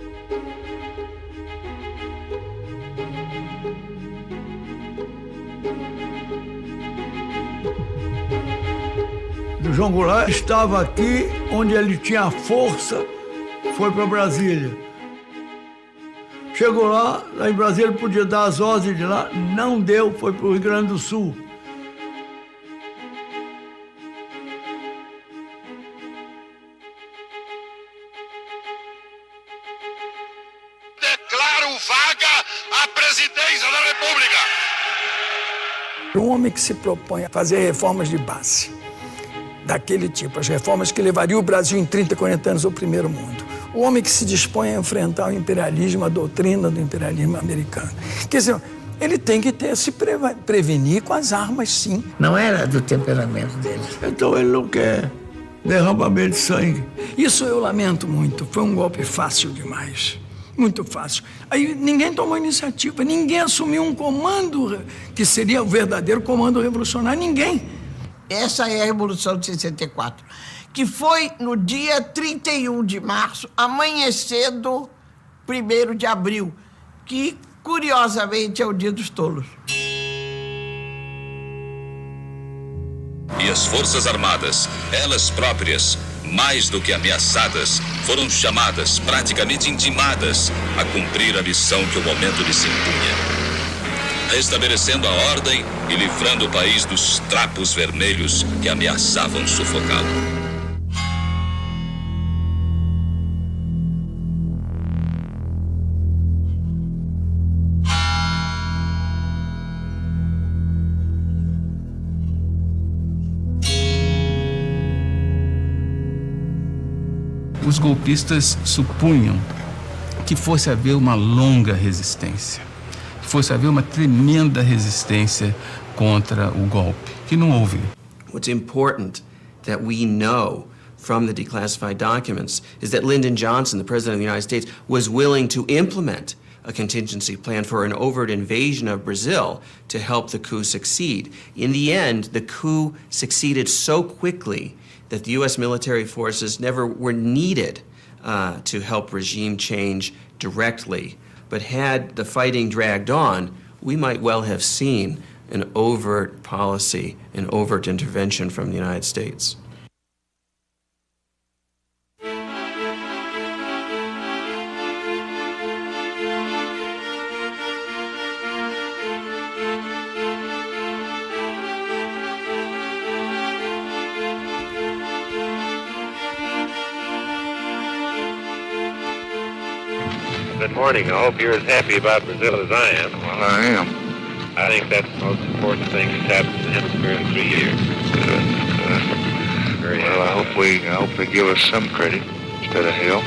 O João Goulart estava aqui onde ele tinha força, foi para Brasília. Chegou lá em Brasília ele podia dar as ordens de lá, não deu, foi para o Rio Grande do Sul. Declaro vaga a presidência da República. Um homem que se propõe a fazer reformas de base, daquele tipo, as reformas que levariam o Brasil em 30, 40 anos ao primeiro mundo. O homem que se dispõe a enfrentar o imperialismo, a doutrina do imperialismo americano. Quer dizer, ele tem que se prevenir com as armas, sim. Não era do temperamento dele. Então ele não quer derramamento de sangue. Isso eu lamento muito. Foi um golpe fácil demais. Muito fácil. Aí ninguém tomou iniciativa, ninguém assumiu um comando que seria o verdadeiro comando revolucionário, ninguém. Essa é a Revolução de 64, que foi no dia 31 de março, amanhecendo 1º de abril, que, curiosamente, é o Dia dos Tolos. E as Forças Armadas, elas próprias, mais do que ameaçadas, foram chamadas, praticamente intimadas, a cumprir a missão que o momento lhes impunha. Restabelecendo a ordem e livrando o país dos trapos vermelhos que ameaçavam sufocá-lo. Os golpistas supunham que fosse haver uma longa resistência. Fosse haver uma tremenda resistência contra o golpe, que não houve. What's important that we know from the declassified documents is that Lyndon Johnson, the President of the United States, was willing to implement a contingency plan for an overt invasion of Brazil to help the coup succeed. In the end, the coup succeeded so quickly that the U.S. military forces never were needed to help regime change directly. But had the fighting dragged on, we might well have seen an overt policy, an overt intervention from the United States. Good morning. I hope you're as happy about Brazil as I am. Well, I am. I think that's the most important thing that's happened to the hemisphere in 3 years. Very well, I hope they give us some credit instead of hell.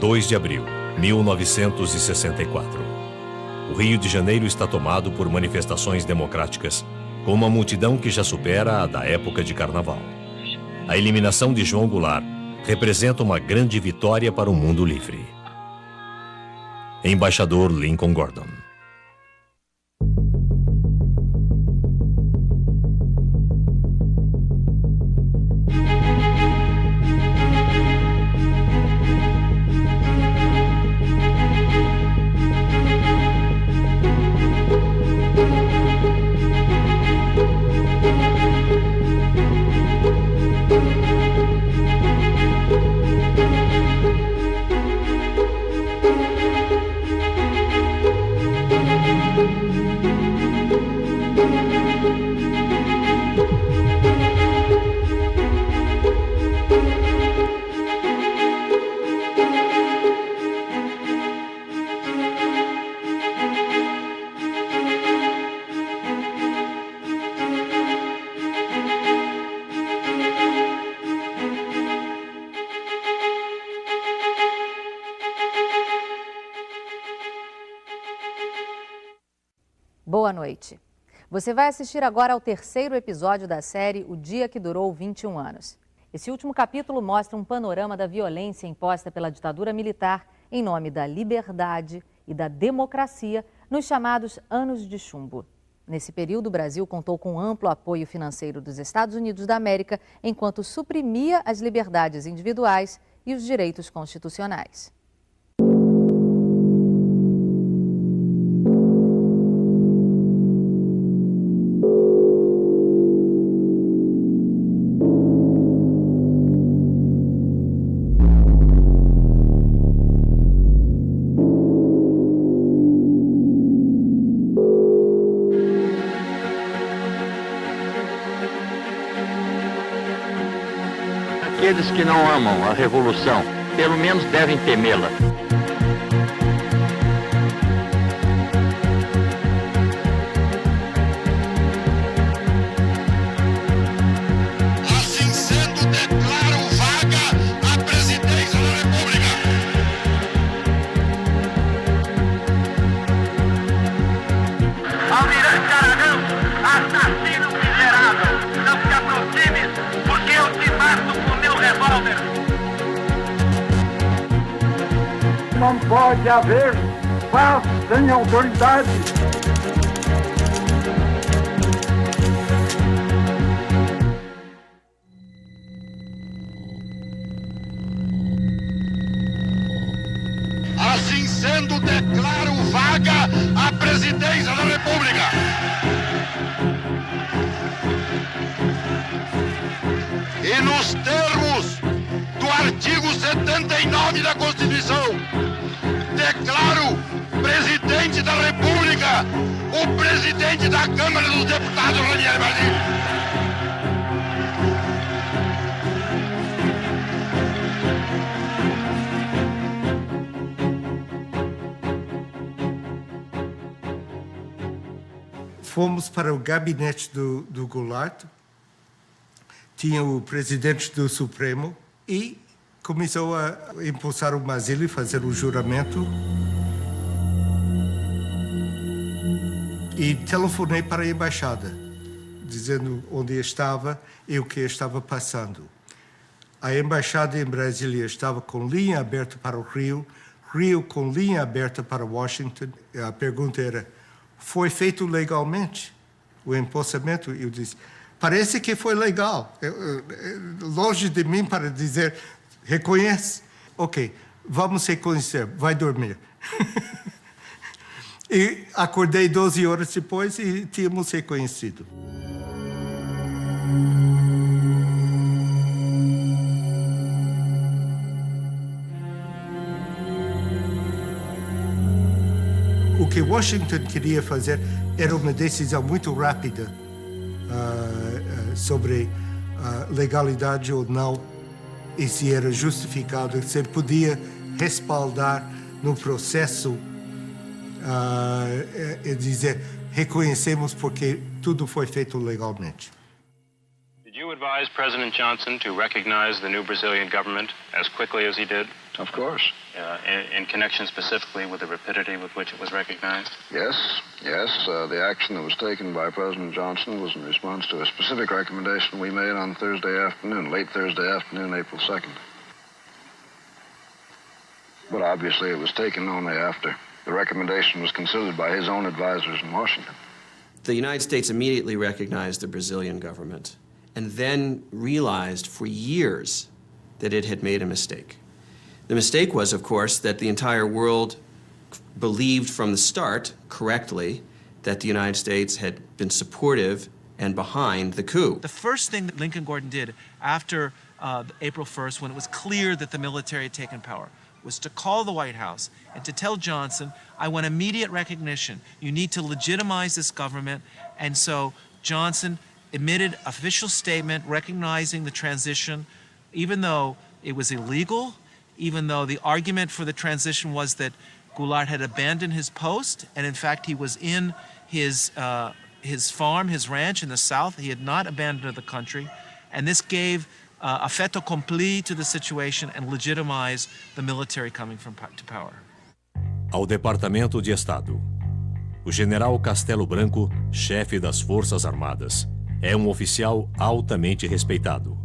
2 de abril, 1964. O Rio de Janeiro está tomado por manifestações democráticas, com uma multidão que já supera a da época de Carnaval. A eliminação de João Goulart representa uma grande vitória para o mundo livre. Embaixador Lincoln Gordon. Boa noite. Você vai assistir agora ao terceiro episódio da série O Dia que Durou 21 Anos. Esse último capítulo mostra um panorama da violência imposta pela ditadura militar em nome da liberdade e da democracia nos chamados Anos de Chumbo. Nesse período, o Brasil contou com amplo apoio financeiro dos Estados Unidos da América, enquanto suprimia as liberdades individuais e os direitos constitucionais. Aqueles que não amam a revolução, pelo menos devem temê-la. Assim sendo, declaro vaga a presidência da República. Almirante Aragão, assassino miserável, não se aproxime, porque eu te mato com meu revólver. Não pode haver paz sem autoridade. Assim sendo, declaro vaga a presidência da República. E nos termos do artigo 79 da Constituição, declaro presidente da República o presidente da Câmara dos Deputados, Ranieri Bardim. Fomos para o gabinete do Goulart, tinha o presidente do Supremo e começou a impulsar o Mazzilli, fazer o juramento. E telefonei para a embaixada, dizendo onde estava e o que estava passando. A embaixada em Brasília estava com linha aberta para o Rio, Rio com linha aberta para Washington. A pergunta era: foi feito legalmente o empossamento? Eu disse: parece que foi legal. Longe de mim para dizer, reconhece. Ok, vamos reconhecer, vai dormir. E acordei 12 horas depois e tínhamos reconhecido. O que Washington queria fazer era uma decisão muito rápida sobre a legalidade ou não, e se era justificado, se ele podia respaldar no processo e dizer: reconhecemos porque tudo foi feito legalmente. Did you you advise President Johnson to recognize the new Brazilian government as quickly as he did? Of course. In connection specifically with the rapidity with which it was recognized? Yes. The action that was taken by President Johnson was in response to a specific recommendation we made on Thursday afternoon, late Thursday afternoon, April 2nd. But obviously it was taken only after the recommendation was considered by his own advisors in Washington. The United States immediately recognized the Brazilian government and then realized for years that it had made a mistake. The mistake was, of course, that the entire world believed from the start, correctly, that the United States had been supportive and behind the coup. The first thing that Lincoln Gordon did after April 1st, when it was clear that the military had taken power, was to call the White House and to tell Johnson, I want immediate recognition. You need to legitimize this government. And so Johnson emitted an official statement recognizing the transition, even though it was illegal, even though the argument for the transition was that Goulart had abandoned his post, and in fact he was in his farm, his ranch in the South. He had not abandoned the country. And this gave a fait accompli to the situation and legitimized the military coming to power. Ao Departamento de Estado. O general Castelo Branco, chefe das Forças Armadas, é um oficial altamente respeitado.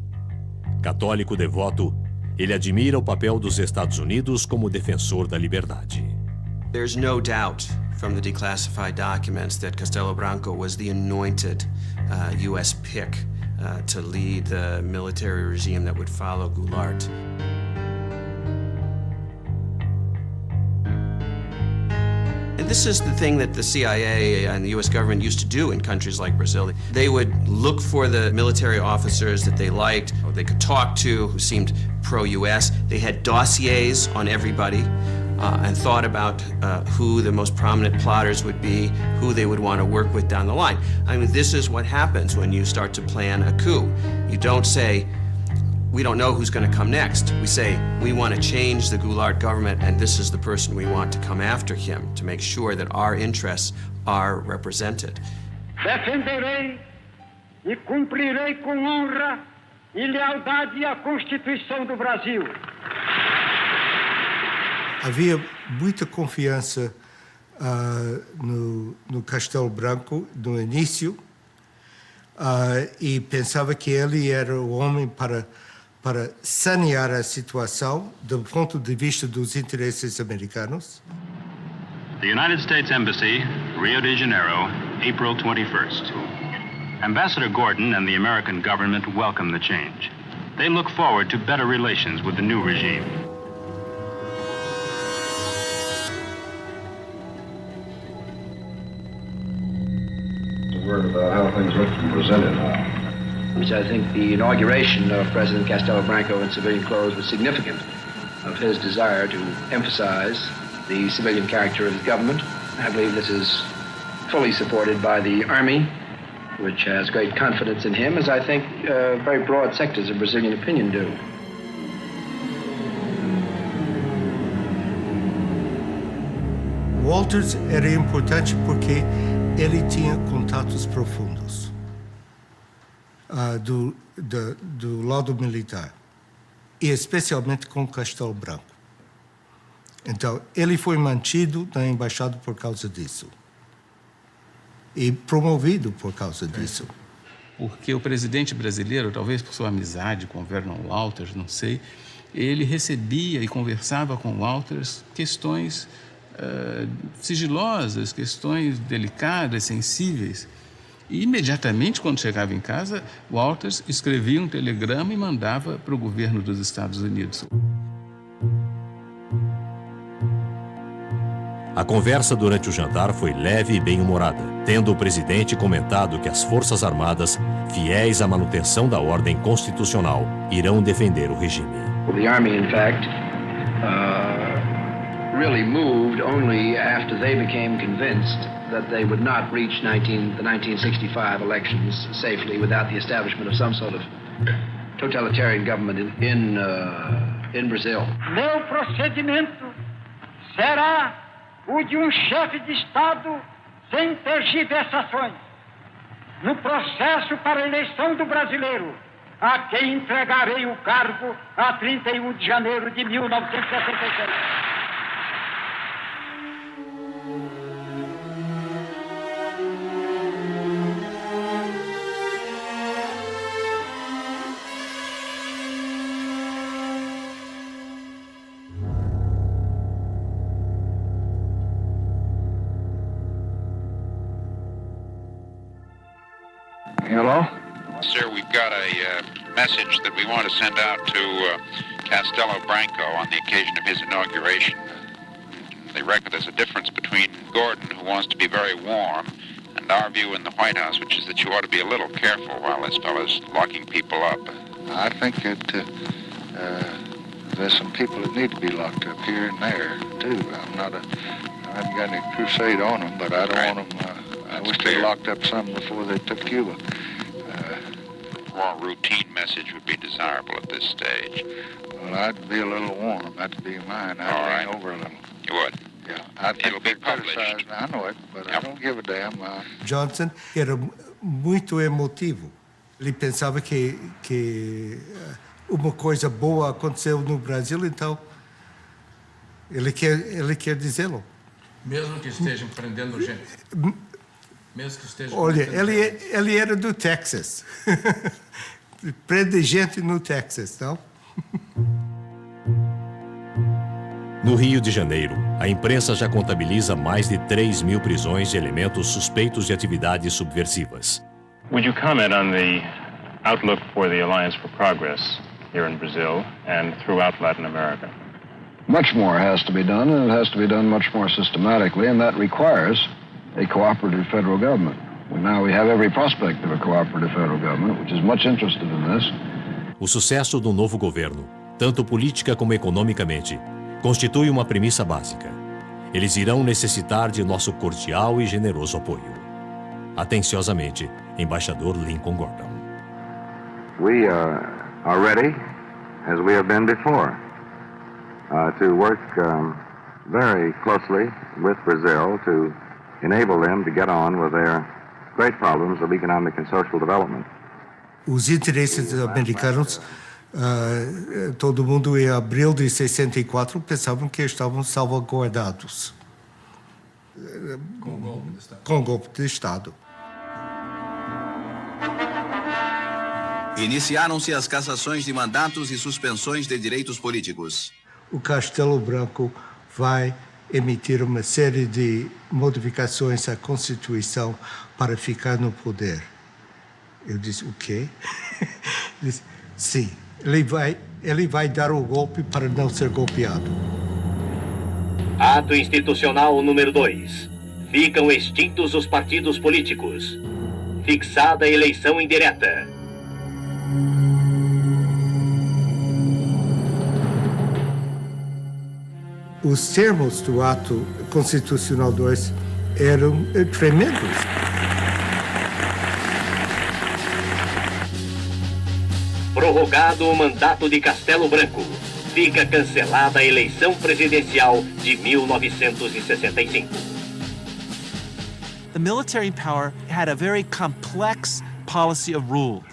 Católico devoto, ele admira o papel dos Estados Unidos como defensor da liberdade. There's no doubt from the declassified documents that Castelo Branco was the anointed U.S. pick to lead the military regime that would follow Goulart. And this is the thing that the CIA and the U.S. government used to do in countries like Brazil. They would look for the military officers that they liked, or they could talk to, who seemed pro-U.S. They had dossiers on everybody and thought about who the most prominent plotters would be, who they would want to work with down the line. I mean, this is what happens when you start to plan a coup. You don't say, we don't know who's going to come next. We say, we want to change the Goulart government, and this is the person we want to come after him to make sure that our interests are represented. Defenderei e cumprirei com honra e lealdade a Constituição do Brasil. Havia muita confiança no Castelo Branco no início e pensava que ele era o homem para sanear a situação do ponto de vista dos interesses americanos. The United States Embassy, Rio de Janeiro, April 21st. Ambassador Gordon and the American government welcome the change. They look forward to better relations with the new regime. A word about how things look from Brasilia now. Which I think the inauguration of President Castelo Branco in civilian clothes was significant of his desire to emphasize the civilian character of his government. I believe this is fully supported by the Army, which has great confidence in him, as I think very broad sectors of Brazilian opinion do. Walters era importante porque ele tinha contatos profundos do lado militar, e especialmente com Castelo Branco. Então, ele foi mantido na embaixada por causa disso. E promovido por causa disso. Porque o presidente brasileiro, talvez por sua amizade com Vernon Walters, não sei, ele recebia e conversava com Walters questões sigilosas, questões delicadas, sensíveis. E imediatamente, quando chegava em casa, Walters escrevia um telegrama e mandava para o governo dos Estados Unidos. A conversa durante o jantar foi leve e bem-humorada, tendo o presidente comentado que as Forças Armadas, fiéis à manutenção da ordem constitucional, irão defender o regime. The Army, in fact, really moved only after they became convinced that they would not reach the 1965 elections safely without the establishment of some sort of totalitarian government in Brazil. Meu procedimento será o de chefe de Estado sem tergiversações. No processo para a eleição do brasileiro, a quem entregarei o cargo a 31 de janeiro de 1966. Hello? Sir, we've got a message that we want to send out to Castelo Branco on the occasion of his inauguration. They reckon there's a difference between Gordon, who wants to be very warm, and our view in the White House, which is that you ought to be a little careful while this fellow's locking people up. I think that there's some people that need to be locked up here and there, too. I haven't got any crusade on them, but I don't want them... I wish they locked up some before they took Cuba. A more routine message would be desirable at this stage. Well, I'd be a little warm. That'd be mine. I'd lean over a little. You would? Yeah. It'll be published. I know it, but I don't give a damn. Johnson era muito emotivo. Ele pensava que uma coisa boa aconteceu no Brasil, então ele quer dizê-lo. Mesmo que estejam prendendo gente. Mesmo que estejam. Olha, ele era do Texas. Prende gente no Texas, não? No Rio de Janeiro, a imprensa já contabiliza mais de 3.000 prisões de elementos suspeitos de atividades subversivas. Would you comment on the outlook for the Alliance for Progress here in Brazil and throughout Latin America? Much more has to be done, and it has to be done much more systematically, and that requires a cooperative federal government. We have every prospect of a cooperative federal government, which is much interested in this. O sucesso do novo governo, tanto política como economicamente, constitui uma premissa básica. Eles irão necessitar de nosso cordial e generoso apoio. Atenciosamente, Embaixador Lincoln Gordon. We are ready, as we have been before, to work very closely with Brazil to enable them to get on with their great problems of economic and social development. Os interesses americanos, todo mundo em abril de 64 pensavam que estavam salvaguardados com o golpe de Estado. Iniciaram-se as cassações de mandatos e suspensões de direitos políticos. O Castelo Branco vai emitir uma série de modificações à Constituição para ficar no poder. Eu disse, o quê? Ele disse, sim, ele vai dar o golpe para não ser golpeado. Ato institucional número 2. Ficam extintos os partidos políticos. Fixada a eleição indireta. Os termos do ato constitucional 2 eram tremendos. Prorrogado o mandato de Castelo Branco. Fica cancelada a eleição presidencial de 1965. The military power had a very complex policy of rule.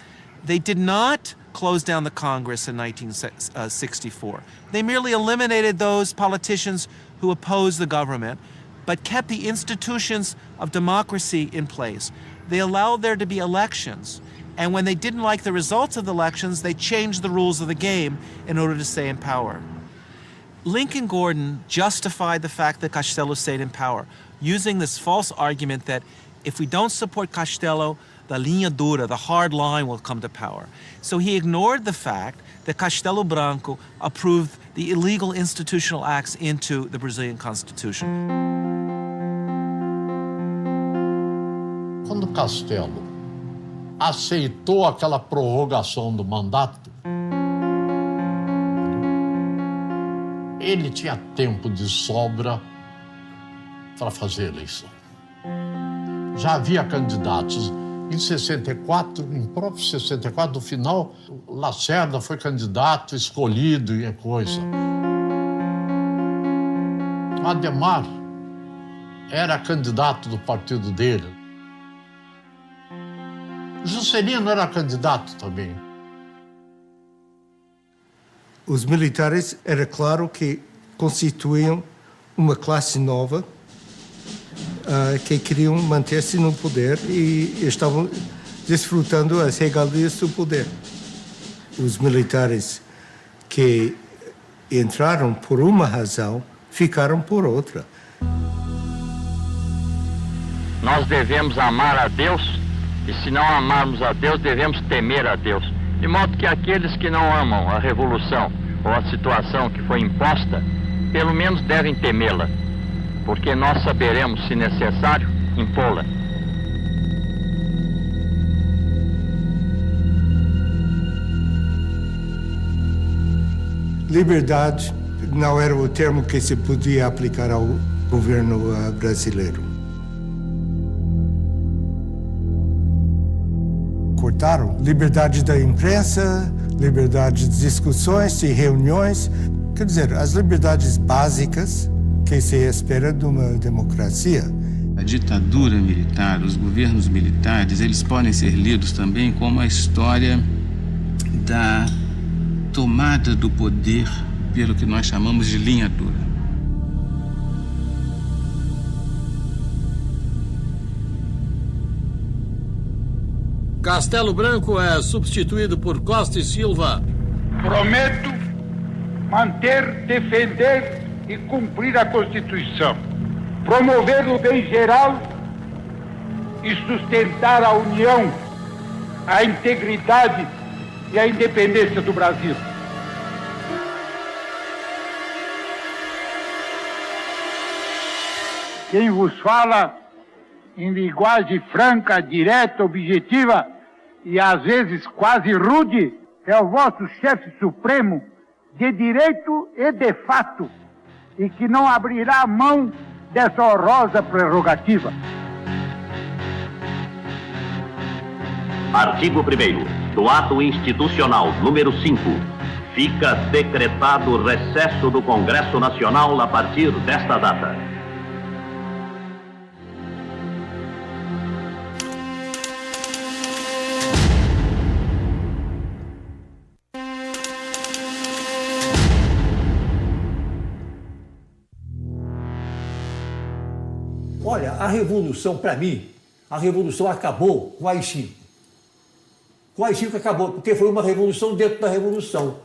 They did not close down the Congress in 1964. They merely eliminated those politicians who opposed the government, but kept the institutions of democracy in place. They allowed there to be elections, and when they didn't like the results of the elections, they changed the rules of the game in order to stay in power. Lincoln Gordon justified the fact that Castelo stayed in power, using this false argument that if we don't support Castelo, the linha dura, the hard line, will come to power. So he ignored the fact that Castelo Branco approved the illegal institutional acts into the Brazilian Constitution. Quando Castelo aceitou aquela prorrogação do mandato, ele tinha tempo de sobra para fazer a eleição. Já havia candidatos. Em 64, em próprio 64, no final, Lacerda foi candidato escolhido e coisa. Ademar era candidato do partido dele. Juscelino era candidato também. Os militares, era claro que constituíam uma classe nova que queriam manter-se no poder e estavam desfrutando as regalias do poder. Os militares que entraram por uma razão, ficaram por outra. Nós devemos amar a Deus, e se não amarmos a Deus, devemos temer a Deus. De modo que aqueles que não amam a revolução ou a situação que foi imposta, pelo menos devem temê-la, porque nós saberemos, se necessário, impô-la. Liberdade não era o termo que se podia aplicar ao governo brasileiro. Cortaram liberdade da imprensa, liberdade de discussões, de reuniões, quer dizer, as liberdades básicas que se espera de uma democracia. A ditadura militar, os governos militares, eles podem ser lidos também como a história da tomada do poder pelo que nós chamamos de linha dura. Castelo Branco é substituído por Costa e Silva. Prometo manter, defender e cumprir a Constituição, promover o bem geral e sustentar a união, a integridade e a independência do Brasil. Quem vos fala em linguagem franca, direta, objetiva e às vezes quase rude é o vosso chefe supremo de direito e de fato e que não abrirá mão dessa honrosa prerrogativa. Artigo 1º do Ato Institucional número 5. Fica decretado recesso do Congresso Nacional a partir desta data. Olha, a revolução, para mim, a revolução acabou com o AI-5. O AI-5 acabou, porque foi uma revolução dentro da revolução.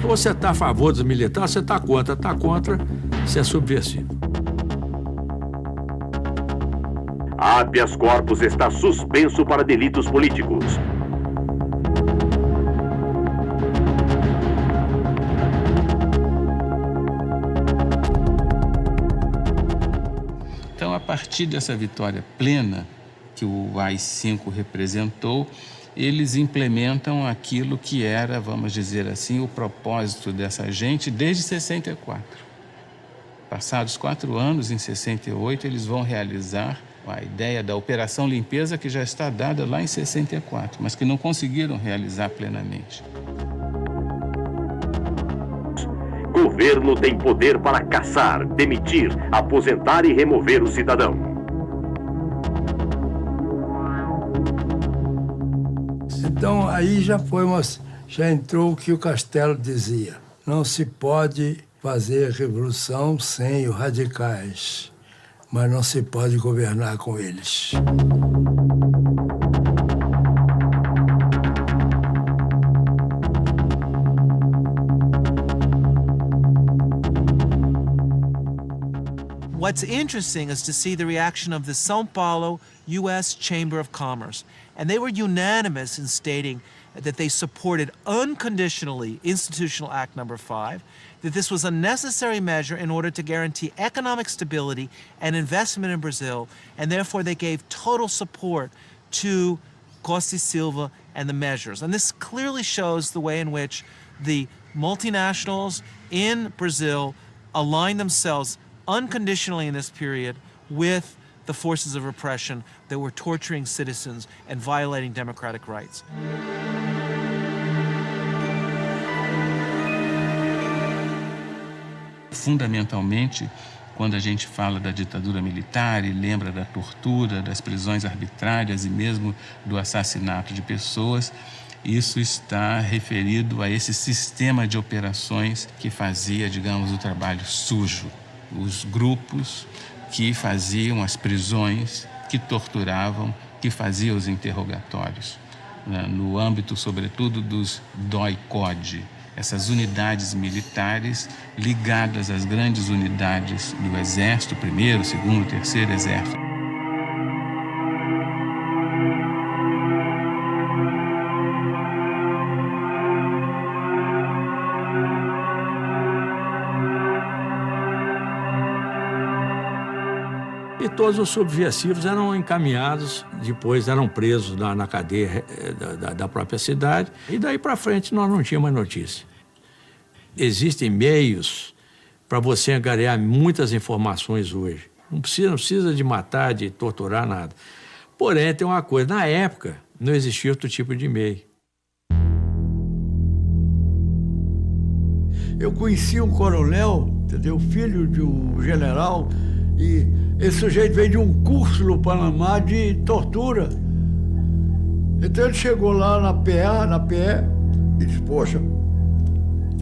Você está a favor dos militares, você está contra, você é subversivo. Habeas corpus está suspenso para delitos políticos. Então, a partir dessa vitória plena que o AI-5 representou, eles implementam aquilo que era, vamos dizer assim, o propósito dessa gente desde 64. Passados 4 anos, em 68, eles vão realizar a ideia da Operação Limpeza, que já está dada lá em 64, mas que não conseguiram realizar plenamente. Governo tem poder para caçar, demitir, aposentar e remover o cidadão. Então aí já entrou o que o Castelo dizia. Não se pode fazer revolução sem os radicais, mas não se pode governar com eles. What's interesting is to see the reaction of the São Paulo U.S. Chamber of Commerce. And they were unanimous in stating that they supported unconditionally Institutional Act No. 5, that this was a necessary measure in order to guarantee economic stability and investment in Brazil, and therefore they gave total support to Costa e Silva and the measures. And this clearly shows the way in which the multinationals in Brazil aligned themselves unconditionally in this period with the forces of repression that were torturing citizens and violating democratic rights. Fundamentalmente, quando a gente fala da ditadura militar e lembra da tortura, das prisões arbitrárias e mesmo do assassinato de pessoas, isso está referido a esse sistema de operações que fazia, digamos, o trabalho sujo. Os grupos que faziam as prisões, que torturavam, que faziam os interrogatórios, né, no âmbito, sobretudo, dos DOI-CODE, essas unidades militares ligadas às grandes unidades do Exército, 1º, 2º, 3º Exército. E todos os subversivos eram encaminhados, depois eram presos na cadeia da própria cidade, e daí para frente nós não tínhamos mais notícia. Existem meios para você angariar muitas informações hoje. Não precisa de matar, de torturar, nada. Porém, tem uma coisa, na época não existia outro tipo de meio. Eu conheci um coronel, entendeu? Filho de um general, e esse sujeito veio de um curso no Panamá de tortura. Então ele chegou lá na PE, e disse, poxa,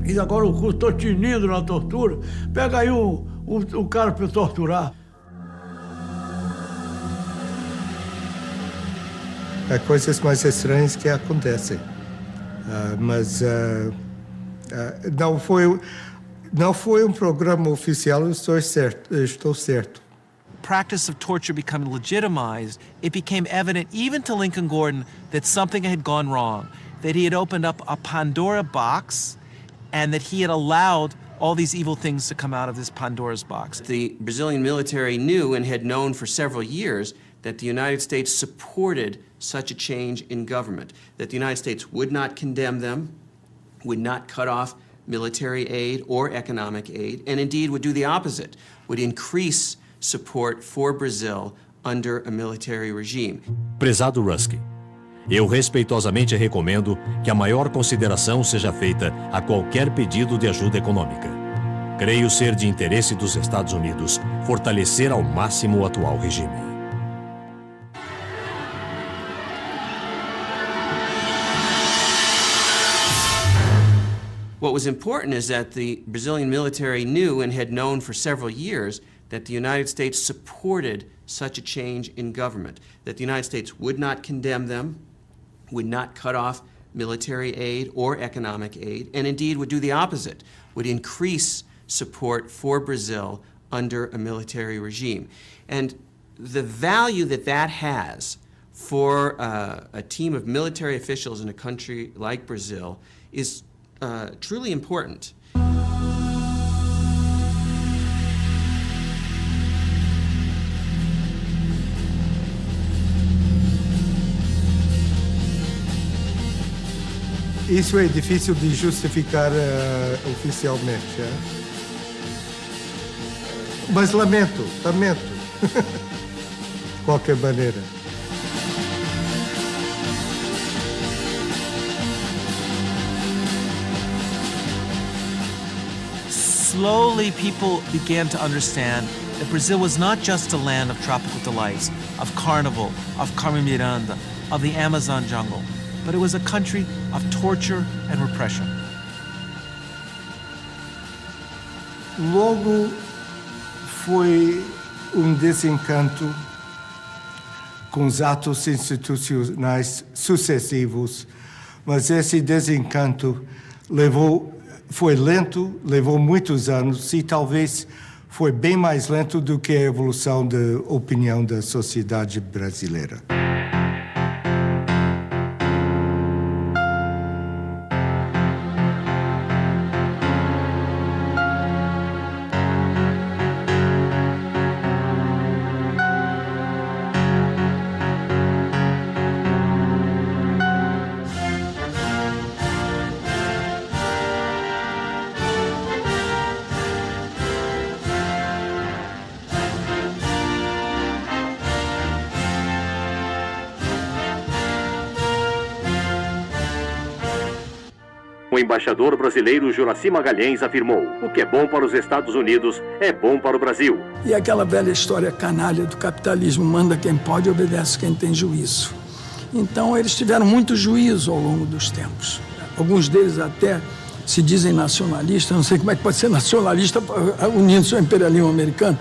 fiz agora o curso, estou tinindo na tortura, pega aí um cara para eu torturar. Há coisas mais estranhas que acontecem, mas não foi um programa oficial, estou certo. Practice of torture becoming legitimized, it became evident even to Lincoln Gordon that something had gone wrong, that he had opened up a Pandora box and that he had allowed all these evil things to come out of this Pandora's box. The Brazilian military knew and had known for several years that the United States supported such a change in government, that the United States would not condemn them, would not cut off military aid or economic aid, and indeed would do the opposite, would increase support for Brazil under a military regime. Prezado Rusk, eu respeitosamente recomendo que a maior consideração seja feita a qualquer pedido de ajuda econômica. Creio ser de interesse dos Estados Unidos fortalecer ao máximo o atual regime. What was important is that the Brazilian military knew and had known for several years that the United States supported such a change in government, that the United States would not condemn them, would not cut off military aid or economic aid, and indeed would do the opposite, would increase support for Brazil under a military regime. And the value that that has for a team of military officials in a country like Brazil is truly important. Isso é difícil de justificar oficialmente. É? Mas lamento. De qualquer maneira. Slowly, people began to understand that Brazil was not just a land of tropical delights, of carnival, of Carmen Miranda, of the Amazon jungle, but it was a country of torture and repression. Logo foi desencanto com os atos institucionais sucessivos, mas esse desencanto foi lento, levou muitos anos e talvez foi bem mais lento do que a evolução da opinião da sociedade brasileira. O embaixador brasileiro Juracy Magalhães afirmou: o que é bom para os Estados Unidos é bom para o Brasil. E aquela velha história canalha do capitalismo, manda quem pode e obedece quem tem juízo. Então eles tiveram muito juízo ao longo dos tempos. Alguns deles até se dizem nacionalistas, não sei como é que pode ser nacionalista unindo-se ao imperialismo americano.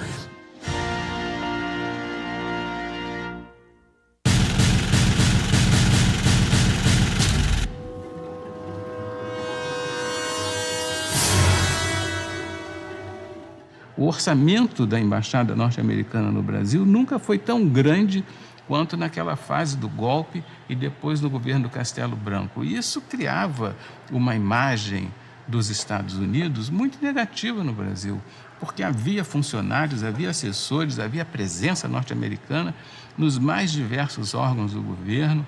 O orçamento da Embaixada norte-americana no Brasil nunca foi tão grande quanto naquela fase do golpe e depois do governo Castelo Branco. E isso criava uma imagem dos Estados Unidos muito negativa no Brasil, porque havia funcionários, havia assessores, havia presença norte-americana nos mais diversos órgãos do governo,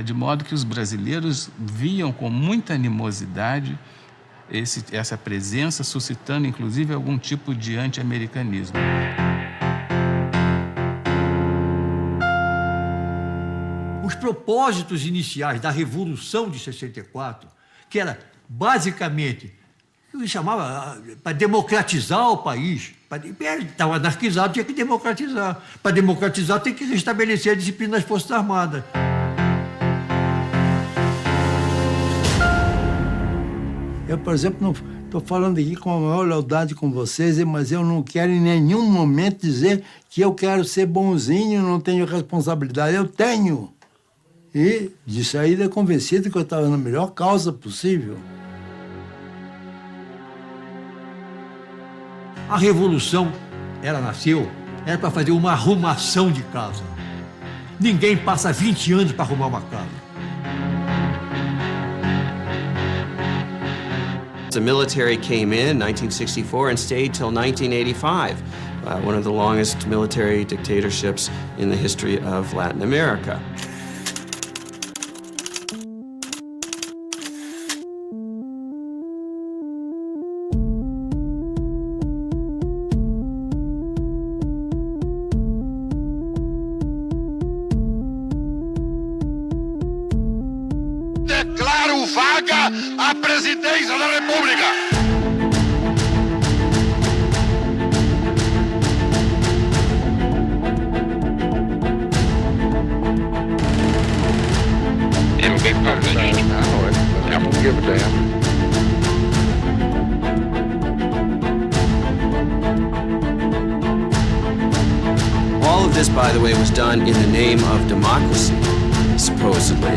de modo que os brasileiros viam com muita animosidade essa presença, suscitando inclusive algum tipo de anti-americanismo. Os propósitos iniciais da Revolução de 64, que era basicamente, eu chamava para democratizar o país, estava anarquizado, tinha que democratizar. Para democratizar tem que restabelecer a disciplina das Forças Armadas. Eu, por exemplo, não estou falando aqui com a maior lealdade com vocês, mas eu não quero em nenhum momento dizer que eu quero ser bonzinho, não tenho responsabilidade. Eu tenho. E de saída convencido que eu estava na melhor causa possível. A Revolução, ela nasceu, era para fazer uma arrumação de casa. Ninguém passa 20 anos para arrumar uma casa. The military came in 1964 and stayed till 1985, one of the longest military dictatorships in the history of Latin America. Declaro vaga a presidência da República. I don't give a damn. All of this, by the way, was done in the name of democracy, supposedly.